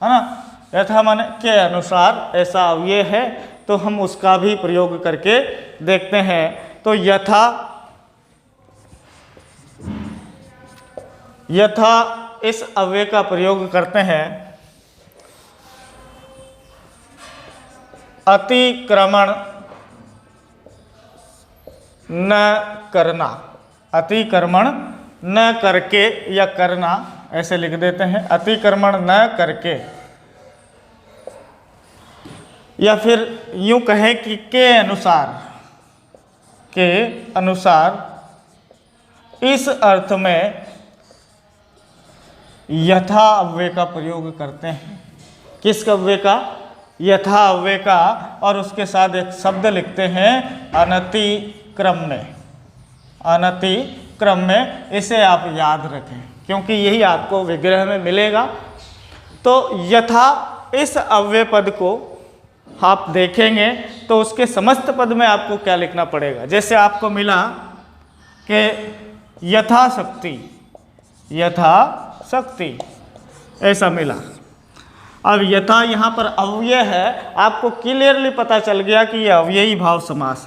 है ना। यथा माने के अनुसार, ऐसा अव्यय है, तो हम उसका भी प्रयोग करके देखते हैं। तो यथा, यथा इस अव्यय का प्रयोग करते हैं अतिक्रमण न करना। अतिक्रमण न करके या करना, ऐसे लिख देते हैं, अतिक्रमण न करके। या फिर यूं कहें कि के अनुसार, के अनुसार इस अर्थ में यथा अव्यय का प्रयोग करते हैं। किस अव्यय का? यथा अव्यय का। और उसके साथ एक शब्द लिखते हैं अनतिक्रम में। अनतिक्रम में, इसे आप याद रखें क्योंकि यही आपको विग्रह में मिलेगा। तो यथा इस अव्यय पद को आप देखेंगे तो उसके समस्त पद में आपको क्या लिखना पड़ेगा। जैसे आपको मिला कि यथाशक्ति, यथाशक्ति ऐसा मिला। अब यथा यहाँ पर अव्यय है, आपको क्लियरली पता चल गया कि यह अव्ययी भाव समास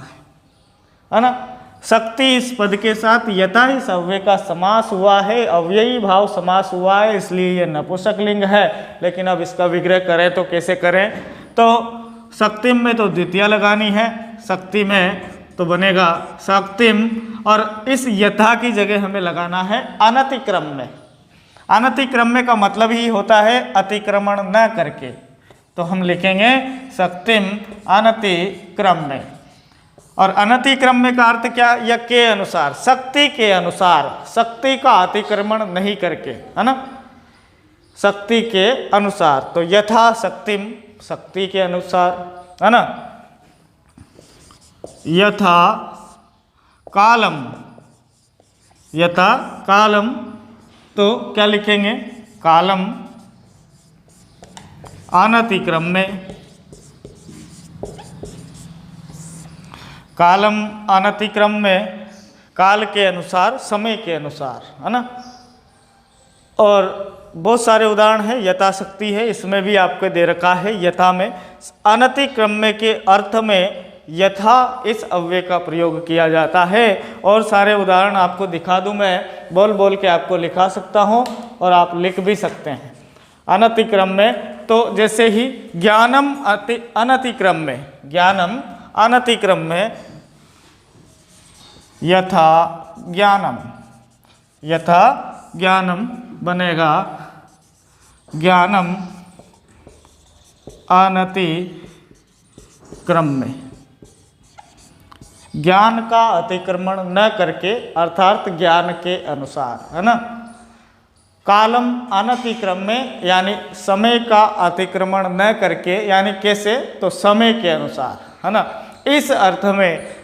है ना। शक्ति इस पद के साथ यथा इस अव्यय का समास हुआ है, अव्ययी भाव समास हुआ है, इसलिए यह नपुंसक लिंग है। लेकिन अब इसका विग्रह करें तो कैसे करें? तो शक्तिम में तो द्वितीय लगानी है, शक्ति में तो बनेगा शक्तिम, और इस यथा की जगह हमें लगाना है अनतिक्रम में। अनतिक्रम में का मतलब ही होता है अतिक्रमण न करके। तो हम लिखेंगे शक्तिम अनतिक्रम में। और अनतिक्रम में का अर्थ क्या? या के अनुसार, शक्ति के अनुसार, शक्ति का अतिक्रमण नहीं करके, है ना, शक्ति के अनुसार। तो यथा शक्तिम, शक्ति के अनुसार, है ना। यथा कालम, यथा कालम, तो क्या लिखेंगे? कालम अनतिक्रम में। कालम अनतिक्रम में, काल के अनुसार, समय के अनुसार, है ना। और बहुत सारे उदाहरण हैं। यथाशक्ति है, इसमें भी आपको दे रखा है यथा में। अनतिक्रम में के अर्थ में यथा इस अव्यय का प्रयोग किया जाता है। और सारे उदाहरण आपको दिखा दूं, मैं बोल बोल के आपको लिखा सकता हूं और आप लिख भी सकते हैं। अनतिक्रम में तो जैसे ही ज्ञानम अनतिक्रम में, ज्ञानम अनतिक्रम में यथा ज्ञानम, यथा ज्ञानम बनेगा ज्ञानम अनतिक्रम में। ज्ञान का अतिक्रमण न करके, अर्थात ज्ञान के अनुसार, है ना। कालम अनतिक्रम में यानी समय का अतिक्रमण न करके, यानी कैसे? तो समय के अनुसार, है ना। इस अर्थ में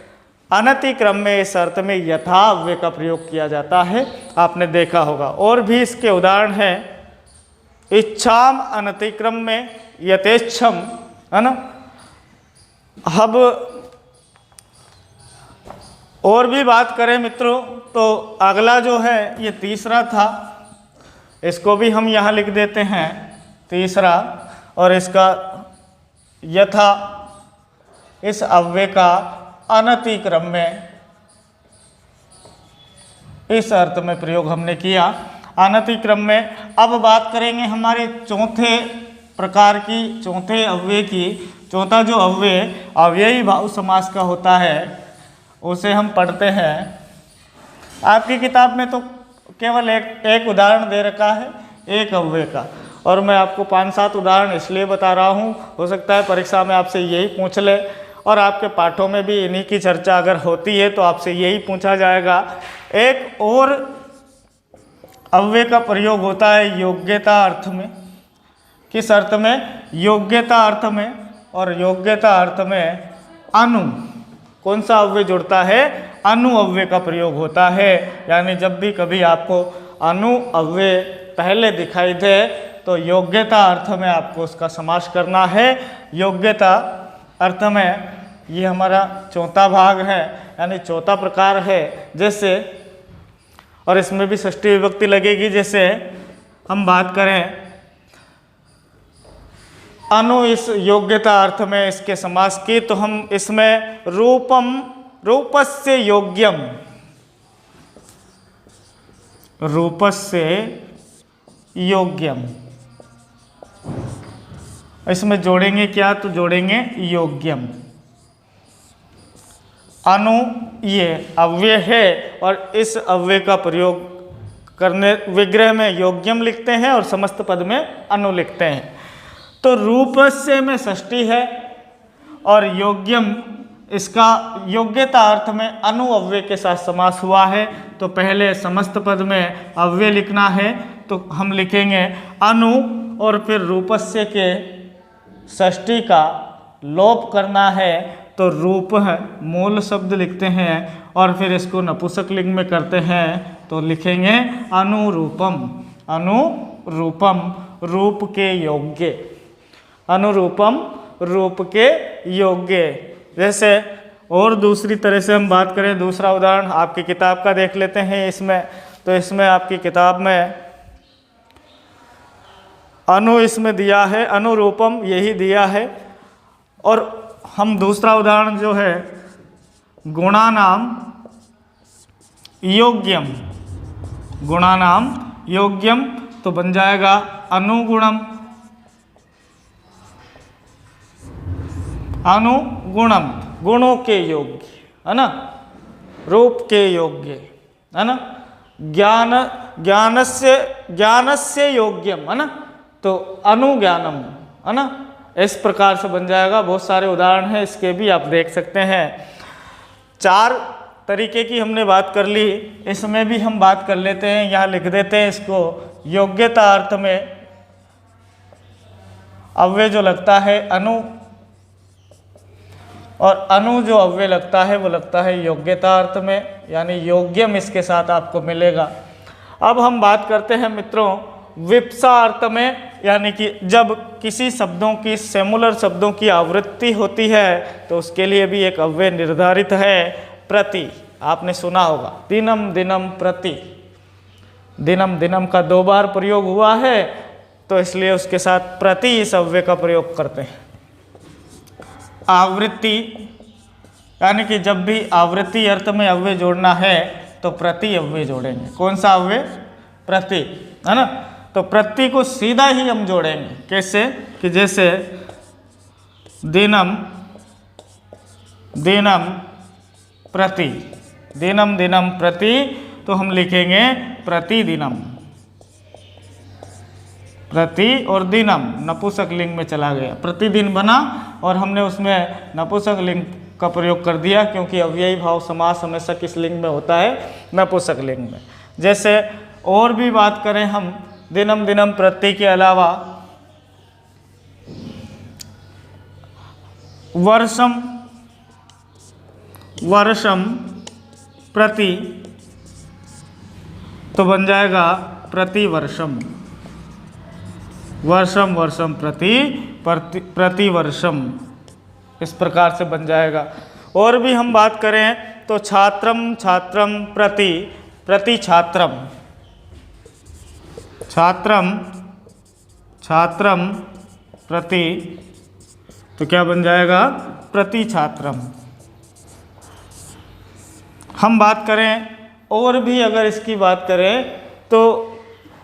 अनतिक्रम में, इस अर्थ में यथा अव्यय का प्रयोग किया जाता है, आपने देखा होगा। और भी इसके उदाहरण हैं। इच्छाम अनतिक्रम में यथेच्छम, है ना। अब और भी बात करें मित्रों तो अगला जो है ये तीसरा था, इसको भी हम यहाँ लिख देते हैं तीसरा। और इसका यथा इस अव्यय का अनतिक्रम में, इस अर्थ में प्रयोग हमने किया अनतिक्रम में। अब बात करेंगे हमारे चौथे प्रकार की, चौथे अव्यय की। चौथा जो अव्यय अव्ययी भाव समास का होता है उसे हम पढ़ते हैं। आपकी किताब में तो केवल एक उदाहरण दे रखा है एक अव्यय का, और मैं आपको 5-7 उदाहरण इसलिए बता रहा हूँ, हो सकता है परीक्षा में आपसे यही पूछ ले, और आपके पाठों में भी इन्हीं की चर्चा अगर होती है तो आपसे यही पूछा जाएगा। एक और अव्यय का प्रयोग होता है योग्यता अर्थ में। किस अर्थ में? योग्यता अर्थ में। और योग्यता अर्थ में अनु, कौन सा अव्यय जुड़ता है? अनु अव्यय का प्रयोग होता है। यानी जब भी कभी आपको अनु अव्यय पहले दिखाई दे तो योग्यता अर्थ में आपको उसका समास करना है। योग्यता अर्थ में ये हमारा चौथा भाग है, यानी चौथा प्रकार है। जैसे, और इसमें भी षष्ठी विभक्ति लगेगी। जैसे हम बात करें अनु इस योग्यता अर्थ में इसके समास की, तो हम इसमें रूपस्य योग्यम, रूपस्य योग्यम, इसमें जोड़ेंगे क्या, तो जोड़ेंगे योग्यम। अनु ये अव्यय है और इस अव्यय का प्रयोग करने विग्रह में योग्यम लिखते हैं और समस्त पद में अनु लिखते हैं। तो रूपस्य में षष्ठी है और योग्यम, इसका योग्यता अर्थ में अनु अव्यय के साथ समास हुआ है। तो पहले समस्त पद में अव्यय लिखना है, तो हम लिखेंगे अनु और फिर रूपस्य के षष्ठी का लोप करना है, तो रूप मूल शब्द लिखते हैं और फिर इसको नपुंसकलिंग में करते हैं, तो लिखेंगे अनुरूपम। अनुरूपम रूप के योग्य, अनुरूपम रूप के योग्य। जैसे और दूसरी तरह से हम बात करें, दूसरा उदाहरण आपकी किताब का देख लेते हैं इसमें। तो इसमें आपकी किताब में अनु इसमें दिया है, अनुरूपम यही दिया है। और हम दूसरा उदाहरण जो है गुणानाम योग्यम, गुणानाम योग्यम, तो बन जाएगा अनुगुणम, अनुगुणम गुणों के योग्य, है ना, रूप के योग्य, है ना, ज्ञानस्य योग्यम, है ना, तो अनुज्ञानम, है ना, इस प्रकार से बन जाएगा। बहुत सारे उदाहरण हैं इसके भी, आप देख सकते हैं। 4 तरीके की हमने बात कर ली, इसमें भी हम बात कर लेते हैं, यहाँ लिख देते हैं इसको। योग्यता अर्थ में अव्यय जो लगता है अनु, और अनु जो अव्यय लगता है वो लगता है योग्यता अर्थ में, यानी योग्यम इसके साथ आपको मिलेगा। अब हम बात करते हैं मित्रों विप्सा अर्थ में, यानी कि जब किसी शब्दों की सेमुलर शब्दों की आवृत्ति होती है तो उसके लिए भी एक अव्यय निर्धारित है, प्रति। आपने सुना होगा दिनम दिनम प्रति, दिनम दिनम का 2 बार प्रयोग हुआ है, तो इसलिए उसके साथ प्रति इस अव्यय का प्रयोग करते हैं। आवृत्ति, यानी कि जब भी आवृत्ति अर्थ में अव्यय जोड़ना है तो प्रति अव्यय जोड़ेंगे। कौन सा अव्यय? प्रति, है ना। तो प्रति को सीधा ही हम जोड़ेंगे। कैसे? कि जैसे दिनम दिनम प्रति, दिनम दिनम प्रति, तो हम लिखेंगे प्रतिदिनम, प्रति और दिनम नपुंसक लिंग में चला गया, प्रतिदिन बना और हमने उसमें नपुंसक लिंग का प्रयोग कर दिया, क्योंकि अव्ययी भाव समास हमेशा किस लिंग में होता है? नपुंसक लिंग में। जैसे और भी बात करें हम दिनम दिनम प्रति के अलावा वर्षम वर्षम प्रति, तो बन जाएगा प्रतिवर्षम, वर्षम वर्षम प्रति प्रतिवर्षम, इस प्रकार से बन जाएगा। और भी हम बात करें तो छात्रम छात्रम प्रति प्रति छात्रम, छात्रम छात्रम प्रति, तो क्या बन जाएगा? प्रति छात्रम। हम बात करें और भी, अगर इसकी बात करें तो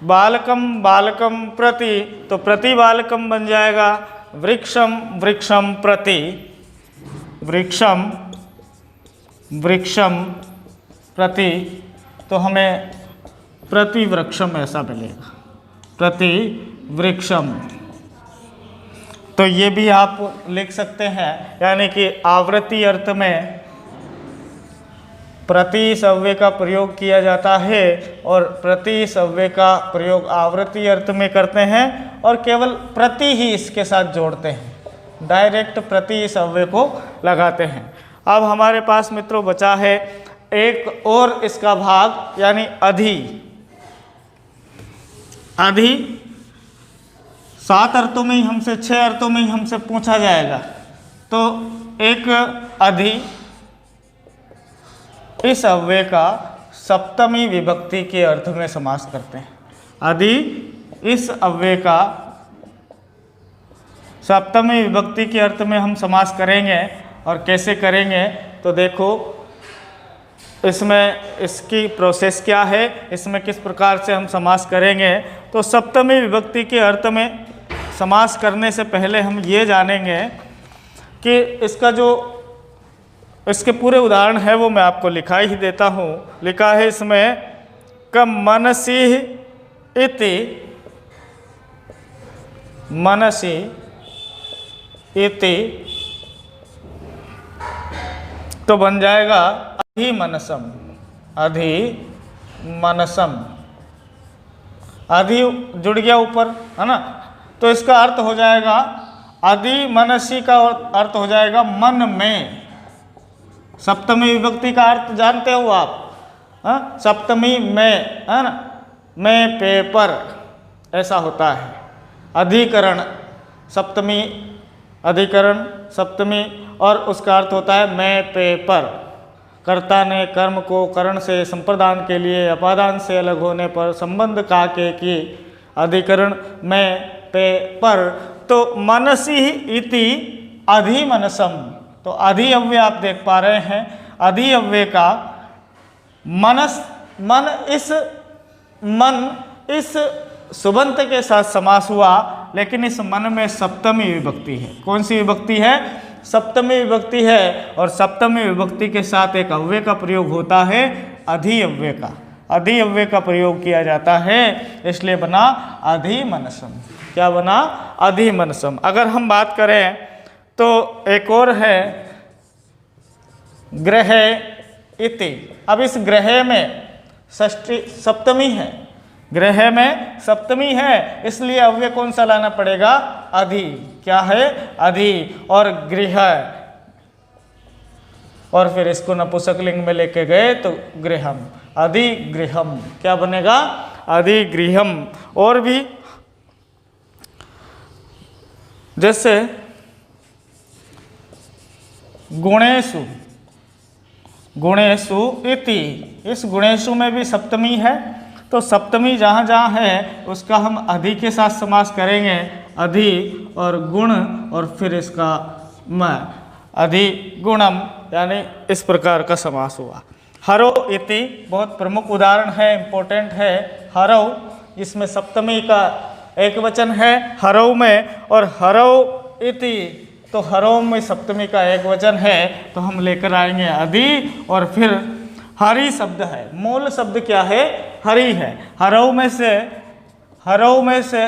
बालकम बालकम प्रति, तो प्रति बालकम बन जाएगा वृक्षम वृक्षम प्रति, वृक्षम वृक्षम प्रति, तो हमें प्रति वृक्षम ऐसा मिलेगा, प्रति वृक्षम। तो ये भी आप लिख सकते हैं, यानी कि आवृत्ति अर्थ में प्रति सव्य का प्रयोग किया जाता है और प्रति सव्य का प्रयोग आवृत्ति अर्थ में करते हैं और केवल प्रति ही इसके साथ जोड़ते हैं, डायरेक्ट प्रति सव्य को लगाते हैं। अब हमारे पास मित्रों बचा है एक और इसका भाग, यानी अधि। अधि 7 अर्थों में ही हमसे, 6 अर्थों में ही हमसे पूछा जाएगा। तो एक अधि इस अव्यय का सप्तमी विभक्ति के अर्थ में समास करते हैं। अधि इस अव्यय का सप्तमी विभक्ति के अर्थ में हम समास करेंगे। और कैसे करेंगे तो देखो, इसमें इसकी प्रोसेस क्या है, इसमें किस प्रकार से हम समास करेंगे। तो सप्तमी विभक्ति के अर्थ में समास करने से पहले हम ये जानेंगे कि इसका जो इसके पूरे उदाहरण है वो मैं आपको लिखा ही देता हूँ। लिखा है इसमें कम मनसी इति, मनसी इति, तो बन जाएगा अधिमनसम, अधिमनसम, अधि जुड़ गया ऊपर, है ना। तो इसका अर्थ हो जाएगा, अधिमनसी का अर्थ हो जाएगा मन में। सप्तमी विभक्ति का अर्थ जानते हो आप, हाँ, सप्तमी में, है ना, में पेपर ऐसा होता है। अधिकरण सप्तमी, अधिकरण सप्तमी, और उसका अर्थ होता है मैं पेपर। कर्ता ने कर्म को करण से संप्रदान के लिए अपादान से अलग होने पर संबंध का के की अधिकरण मैं पेपर। तो मनसी इति अधिमनसम, तो अधि अव्यय आप देख पा रहे हैं। अधि अव्यय का मनस, मन इस सुबंत के साथ समास हुआ, लेकिन इस मन में सप्तमी विभक्ति है। कौन सी विभक्ति है? सप्तमी विभक्ति है। और सप्तमी विभक्ति के साथ एक अव्यय का प्रयोग होता है, अधि अव्यय का, अधि अव्यय का प्रयोग किया जाता है, इसलिए बना अधिमनसम। क्या बना? अधिमनसम। अगर हम बात करें तो एक और है ग्रह इति। अब इस ग्रह में षष्ठी सप्तमी है, ग्रह में सप्तमी है, इसलिए अव्यय कौन सा लाना पड़ेगा? अधि। क्या है? अधि। और गृह, और फिर इसको नपुंसकलिंग में लेके गए तो गृहम, अधिगृहम। क्या बनेगा? अधिगृहम। और भी जैसे गुणेषु, गुणेषु इति, इस गुणेषु में भी सप्तमी है। तो सप्तमी जहाँ जहाँ है उसका हम अधि के साथ समास करेंगे, अधि और गुण, और फिर इसका म, अधि गुणम, यानी इस प्रकार का समास हुआ। हरो इति बहुत प्रमुख उदाहरण है, इम्पोर्टेंट है। हरौ, इसमें सप्तमी का एक वचन है हरौ में, और हरौ इति, तो हरौ में सप्तमी का एक वचन है, तो हम लेकर आएंगे अधि। और फिर हरि शब्द है, मूल शब्द क्या है? हरि है। हरौ में से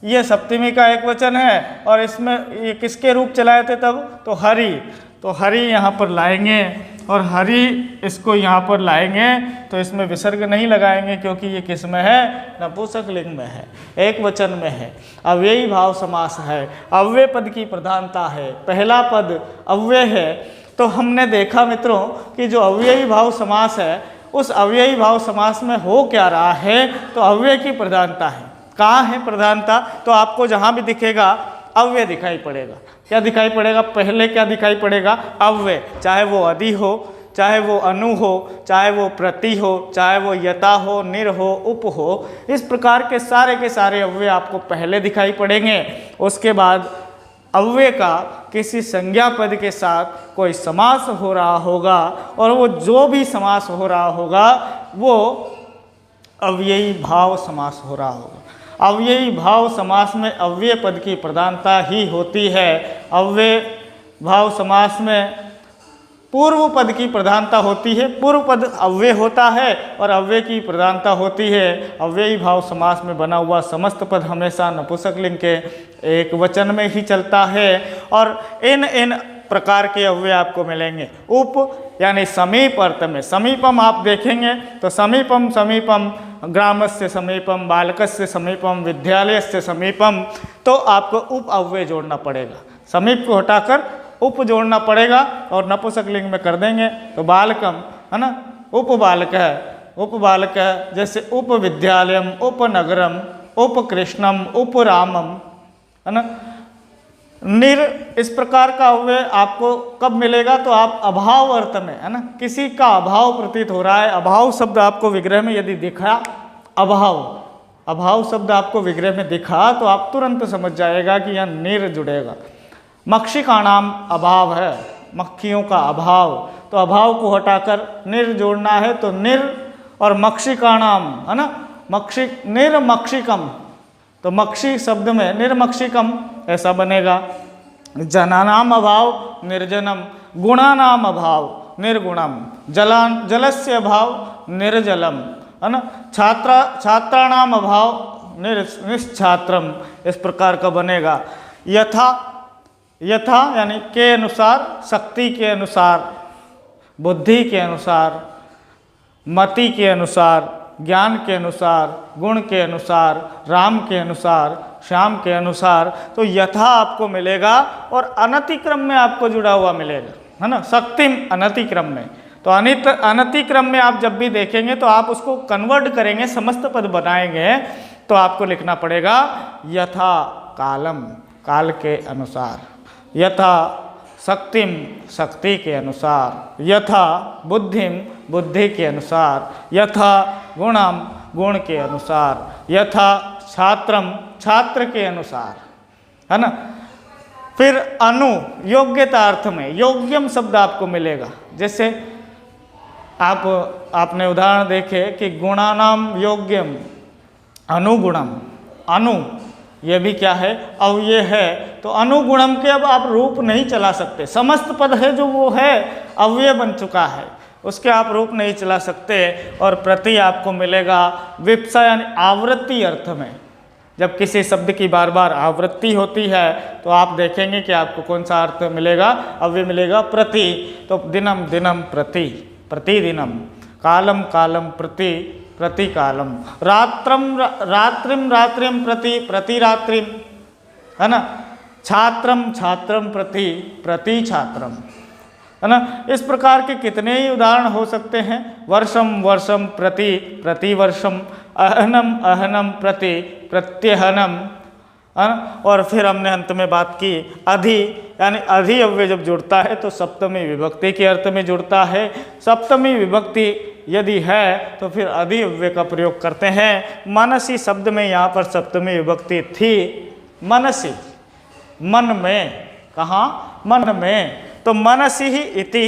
ये सप्तमी का एक वचन है, और इसमें ये किसके रूप चलाए थे तब? तो हरि। तो हरि यहाँ पर लाएंगे, और हरि इसको यहाँ पर लाएंगे, तो इसमें विसर्ग नहीं लगाएंगे क्योंकि ये किस में है? नपुंसकलिंग में है, एक वचन में है, अव्ययी भाव समास है, अव्यय पद की प्रधानता है, पहला पद अव्यय है। तो हमने देखा मित्रों कि जो अव्ययी भाव समास है, उस अव्ययी भाव समास में हो क्या रहा है? तो अव्यय की प्रधानता है। कहाँ है प्रधानता? तो आपको जहाँ भी दिखेगा अव्यय दिखाई पड़ेगा। क्या दिखाई पड़ेगा? पहले क्या दिखाई पड़ेगा? अव्यय, चाहे वो अधि हो, चाहे वो अनु हो, चाहे वो प्रति हो, चाहे वो यता हो, निर हो, उप हो, इस प्रकार के सारे अव्यय आपको पहले दिखाई पड़ेंगे। उसके बाद अव्यय का किसी संज्ञा पद के साथ कोई समास हो रहा होगा, और वो जो भी समास हो रहा होगा वो अव्ययी भाव समास हो रहा होगा। अव्ययी भाव समास में अव्यय पद की प्रधानता ही होती है। अव्यय भाव समास में पूर्व पद की प्रधानता होती है, पूर्व पद अव्यय होता है और अव्यय की प्रधानता होती है। अव्ययी भाव समास में बना हुआ समस्त पद हमेशा नपुंसकलिंग के एक वचन में ही चलता है, और इन प्रकार के अव्यय आपको मिलेंगे। उप यानी समीप अर्थ में, समीपम आप देखेंगे तो समीपम, समीपम ग्रामस्य समीपम, बालकस्य समीपम, विद्यालयस्य समीपम, तो आपको उप अव्यय जोड़ना पड़ेगा। समीप को हटाकर उप जोड़ना पड़ेगा, और नपुंसकलिंग में कर देंगे तो बालकम, है ना, उप बालक है, उप बालक है। जैसे उप विद्यालयम, उप नगरम, उप कृष्णम, उप रामम, है ना। निर इस प्रकार का अव्यय आपको कब मिलेगा, तो आप अभाव अर्थ में, है ना, किसी का अभाव प्रतीत हो रहा है, अभाव शब्द आपको विग्रह में यदि दिखा, अभाव शब्द आपको विग्रह में दिखा तो आप तुरंत समझ जाएगा कि यह निर जुड़ेगा। मक्षी का नाम अभाव है, मक्खियों का अभाव, तो अभाव को हटाकर निर जोड़ना है, तो निर और मक्षी का नाम, है ना, मक्षी निर्मक्षिकम, तो मक्षी शब्द में निर्मक्षिकम ऐसा बनेगा। जनानाम अभाव निर्जनम, गुणानाम अभाव निर्गुणम, जलस्य अभाव निर्जलम, है ना। छात्राणाम अभाव निश्छात्रम, इस प्रकार का बनेगा। यथा यानी के अनुसार, शक्ति के अनुसार, बुद्धि के अनुसार, मति के अनुसार, ज्ञान के अनुसार, गुण के अनुसार, राम के अनुसार, श्याम के अनुसार, तो यथा आपको मिलेगा और अनतिक्रम में आपको जुड़ा हुआ मिलेगा, है ना, शक्तिम अनतिक्रम में। तो अनतिक्रम में आप जब भी देखेंगे तो आप उसको कन्वर्ट करेंगे, समस्त पद बनाएंगे, तो आपको लिखना पड़ेगा यथा कालम, काल के अनुसार, यथा शक्तिम, शक्ति के अनुसार, यथा बुद्धिम, बुद्धि के अनुसार, यथा गुणम, गुण के अनुसार, यथा छात्रम, छात्र के अनुसार, है ना। फिर अनु योग्यता अर्थ में योग्यम शब्द आपको मिलेगा। जैसे आपने उदाहरण देखे कि गुणानाम योग्यम अनुगुणम, अनु ये भी क्या है, अव्यय है, तो अनुगुणम के अब आप रूप नहीं चला सकते, समस्त पद है जो वो है अव्यय बन चुका है, उसके आप रूप नहीं चला सकते। और प्रति आपको मिलेगा विप्सा यानी आवृत्ति अर्थ में, जब किसी शब्द की बार बार आवृत्ति होती है तो आप देखेंगे कि आपको कौन सा अर्थ मिलेगा, अव्यय मिलेगा प्रति, तो दिनम दिनम प्रति, प्रतिदिनम, कालम कालम प्रति, प्रति कालम, रात्रिम रात्रिम प्रति, प्रति रात्रिम, है ना, छात्रम छात्रम प्रति, प्रति छात्रम, है ना। इस प्रकार के कितने ही उदाहरण हो सकते हैं। वर्षम वर्षम प्रति, प्रति वर्षम, अहनम अहनम प्रति, प्रत्यहनम, है ना। और फिर हमने अंत में बात की अधि, यानी अधि अव्यय जब जुड़ता है तो सप्तमी विभक्ति के अर्थ में जुड़ता है। सप्तमी विभक्ति यदि है तो फिर अधि अव्यय का प्रयोग करते हैं। मनसी शब्द में यहाँ पर सप्तमी विभक्ति थी, मनसी, मन में, कहाँ, मन में, तो मनसी ही इति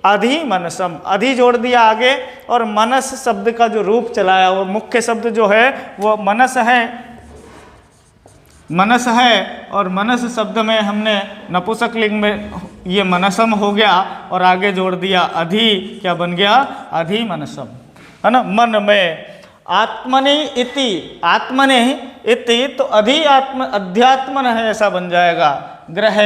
अधि मनसम, अधि जोड़ दिया आगे, और मनस शब्द का जो रूप चलाया वो मुख्य शब्द जो है वो मनस है, मनस है, और मनस शब्द में हमने नपुंसक लिंग में ये मनसम हो गया और आगे जोड़ दिया अधि, क्या बन गया, अधि मनसम, है ना। मन में, आत्मनि इति, आत्मनि इति, तो अधि आत्म अध्यात्मन है ऐसा बन जाएगा। ग्रह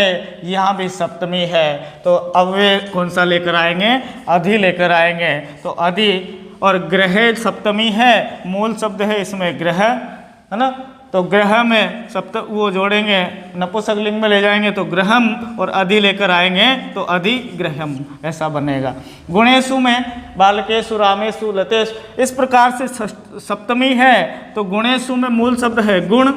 यहाँ भी सप्तमी है तो अव्यय कौन सा लेकर आएंगे, अधि लेकर आएंगे, तो अधि, और ग्रह सप्तमी है, मूल शब्द है इसमें ग्रह, है ना, तो ग्रह में वो जोड़ेंगे, नपुंसक लिंग में ले जाएंगे तो ग्रहम, और अधि लेकर आएंगे तो अधि ग्रहम ऐसा बनेगा। गुणेशु में बालकेशु रामेशु लतेशु, इस प्रकार से सप्तमी है तो गुणेशु में मूल शब्द है गुण,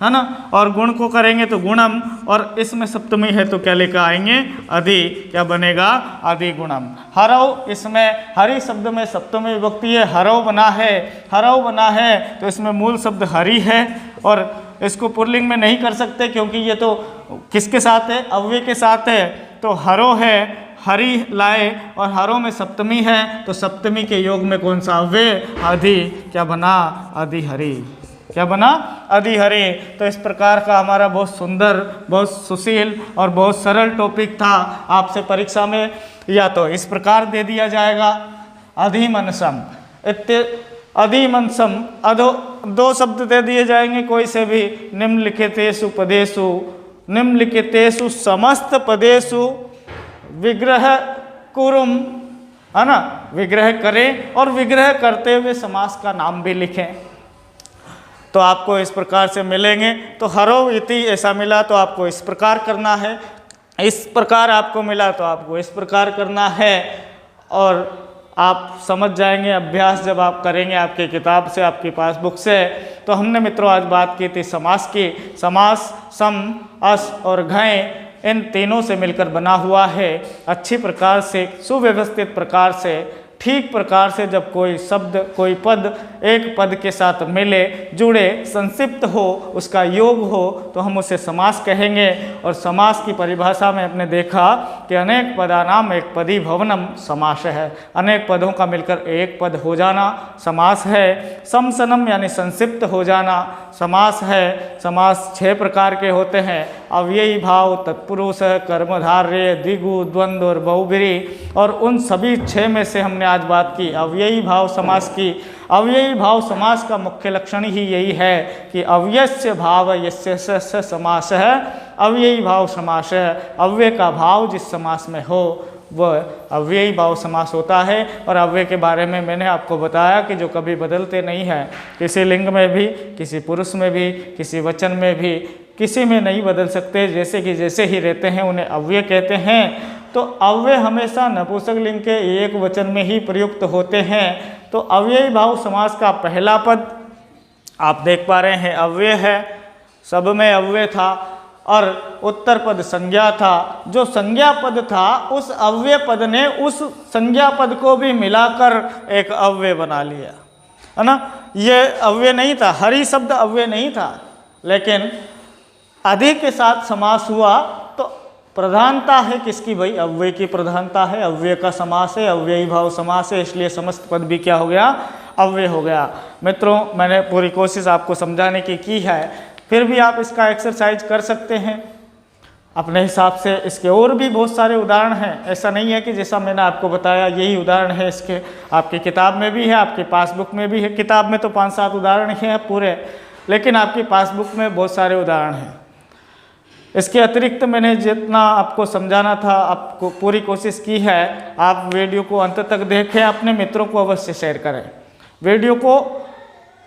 है ना, और गुण को करेंगे तो गुणम, और इसमें सप्तमी है तो क्या लेकर आएंगे, अधि, क्या बनेगा, अधि गुणम। हरव, इसमें हरि शब्द में सप्तमी विभक्ति है, हरव बना है, हरव बना है तो इसमें मूल शब्द हरि है, और इसको पुल्लिंग में नहीं कर सकते क्योंकि ये तो किसके साथ है, अव्यय के साथ है, तो हरो है, हरि लाए, और हरो में सप्तमी है तो सप्तमी के योग में कौन सा अव्यय, अधि, क्या बना, अधि हरि, क्या बना, अधि हरि। तो इस प्रकार का हमारा बहुत सुंदर, बहुत सुशील और बहुत सरल टॉपिक था। आपसे परीक्षा में या तो इस प्रकार दे दिया जाएगा, अधिमनसम, अधिमनसम, अधो, दो शब्द दे दिए जाएंगे कोई से भी, निम्नलिखितेषु पदेषु, निम्नलिखितेषु समस्त पदेषु विग्रह कुरुम, है ना, विग्रह करें, और विग्रह करते हुए समास का नाम भी लिखें, तो आपको इस प्रकार से मिलेंगे। तो हरो इति ऐसा मिला तो आपको इस प्रकार करना है, इस प्रकार आपको मिला तो आपको इस प्रकार करना है, और आप समझ जाएंगे अभ्यास जब आप करेंगे आपकी किताब से, आपकी पासबुक से। तो हमने मित्रों आज बात की थी समास की। समास सम, अस और घय इन तीनों से मिलकर बना हुआ है। अच्छी प्रकार से, सुव्यवस्थित प्रकार से, ठीक प्रकार से जब कोई शब्द, कोई पद एक पद के साथ मिले, जुड़े, संक्षिप्त हो, उसका योग हो, तो हम उसे समास कहेंगे। और समास की परिभाषा में हमने देखा कि अनेक पदानाम एक पदी भवनम समास है। अनेक पदों का मिलकर एक पद हो जाना समास है। समसनम यानी संक्षिप्त हो जाना समास है। समास 6 प्रकार के होते हैं। अव्ययी भाव, तत्पुरुष, कर्मधारय, द्विगु, द्वंद्व और बहुब्रीहि। और उन सभी 6 में से हमने आज बात की अव्ययी भाव समास की। अव्ययी भाव समास का मुख्य लक्षण ही यही है कि अव्ययस्य भाव यस्य स समास है। अव्ययी भाव समास है। अव्यय का भाव जिस समास में हो वह अव्ययी भाव समास होता है। और अव्यय के बारे में मैंने आपको बताया कि जो कभी बदलते नहीं हैं, किसी लिंग में भी, किसी पुरुष में भी, किसी वचन में भी, किसी में नहीं बदल सकते, जैसे कि जैसे ही रहते हैं उन्हें अव्यय कहते हैं। तो अव्यय हमेशा नपुंसक लिंग के एक वचन में ही प्रयुक्त होते हैं। तो अव्ययी भाव समास का पहला पद आप देख पा रहे हैं अव्यय है, सब में अव्यय था। और उत्तर पद संज्ञा था। जो संज्ञा पद था उस अव्यय पद ने उस संज्ञा पद को भी मिलाकर एक अव्यय बना लिया, है ना। ये अव्यय नहीं था, हरि शब्द अव्यय नहीं था, लेकिन अधिक के साथ समास हुआ तो प्रधानता है किसकी भाई? अव्यय की प्रधानता है। अव्यय का समास है, अव्ययी भाव समास है, इसलिए समस्त पद भी क्या हो गया? अव्यय हो गया। मित्रों, मैंने पूरी कोशिश आपको समझाने की है, फिर भी आप इसका एक्सरसाइज कर सकते हैं अपने हिसाब से। इसके और भी बहुत सारे उदाहरण हैं, ऐसा नहीं है कि जैसा मैंने आपको बताया यही उदाहरण है। इसके आपकी किताब में भी है, आपकी पासबुक में भी है। किताब में तो 5-7 उदाहरण ही हैं पूरे, लेकिन आपकी पासबुक में बहुत सारे उदाहरण हैं। इसके अतिरिक्त मैंने जितना आपको समझाना था, आपको पूरी कोशिश की है। आप वीडियो को अंत तक देखें, अपने मित्रों को अवश्य शेयर करें। वीडियो को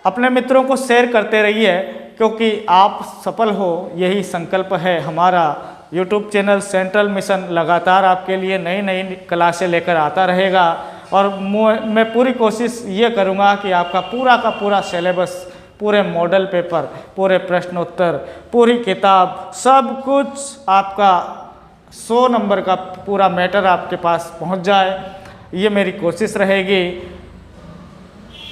अपने मित्रों को शेयर करते रहिए, क्योंकि आप सफल हो यही संकल्प है हमारा। YouTube चैनल सेंट्रल मिशन लगातार आपके लिए नई नई क्लासें लेकर आता रहेगा। और मैं पूरी कोशिश ये करूँगा कि आपका पूरा का पूरा सिलेबस, पूरे मॉडल पेपर, पूरे प्रश्नोत्तर, पूरी किताब, सब कुछ आपका 100 नंबर का पूरा मैटर आपके पास पहुंच जाए, ये मेरी कोशिश रहेगी।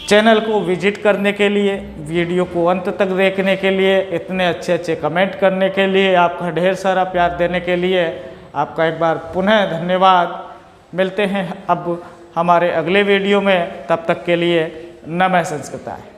चैनल को विजिट करने के लिए, वीडियो को अंत तक देखने के लिए, इतने अच्छे अच्छे कमेंट करने के लिए, आपका ढेर सारा प्यार देने के लिए आपका एक बार पुनः धन्यवाद। मिलते हैं अब हमारे अगले वीडियो में, तब तक के लिए नमः संस्कृताय।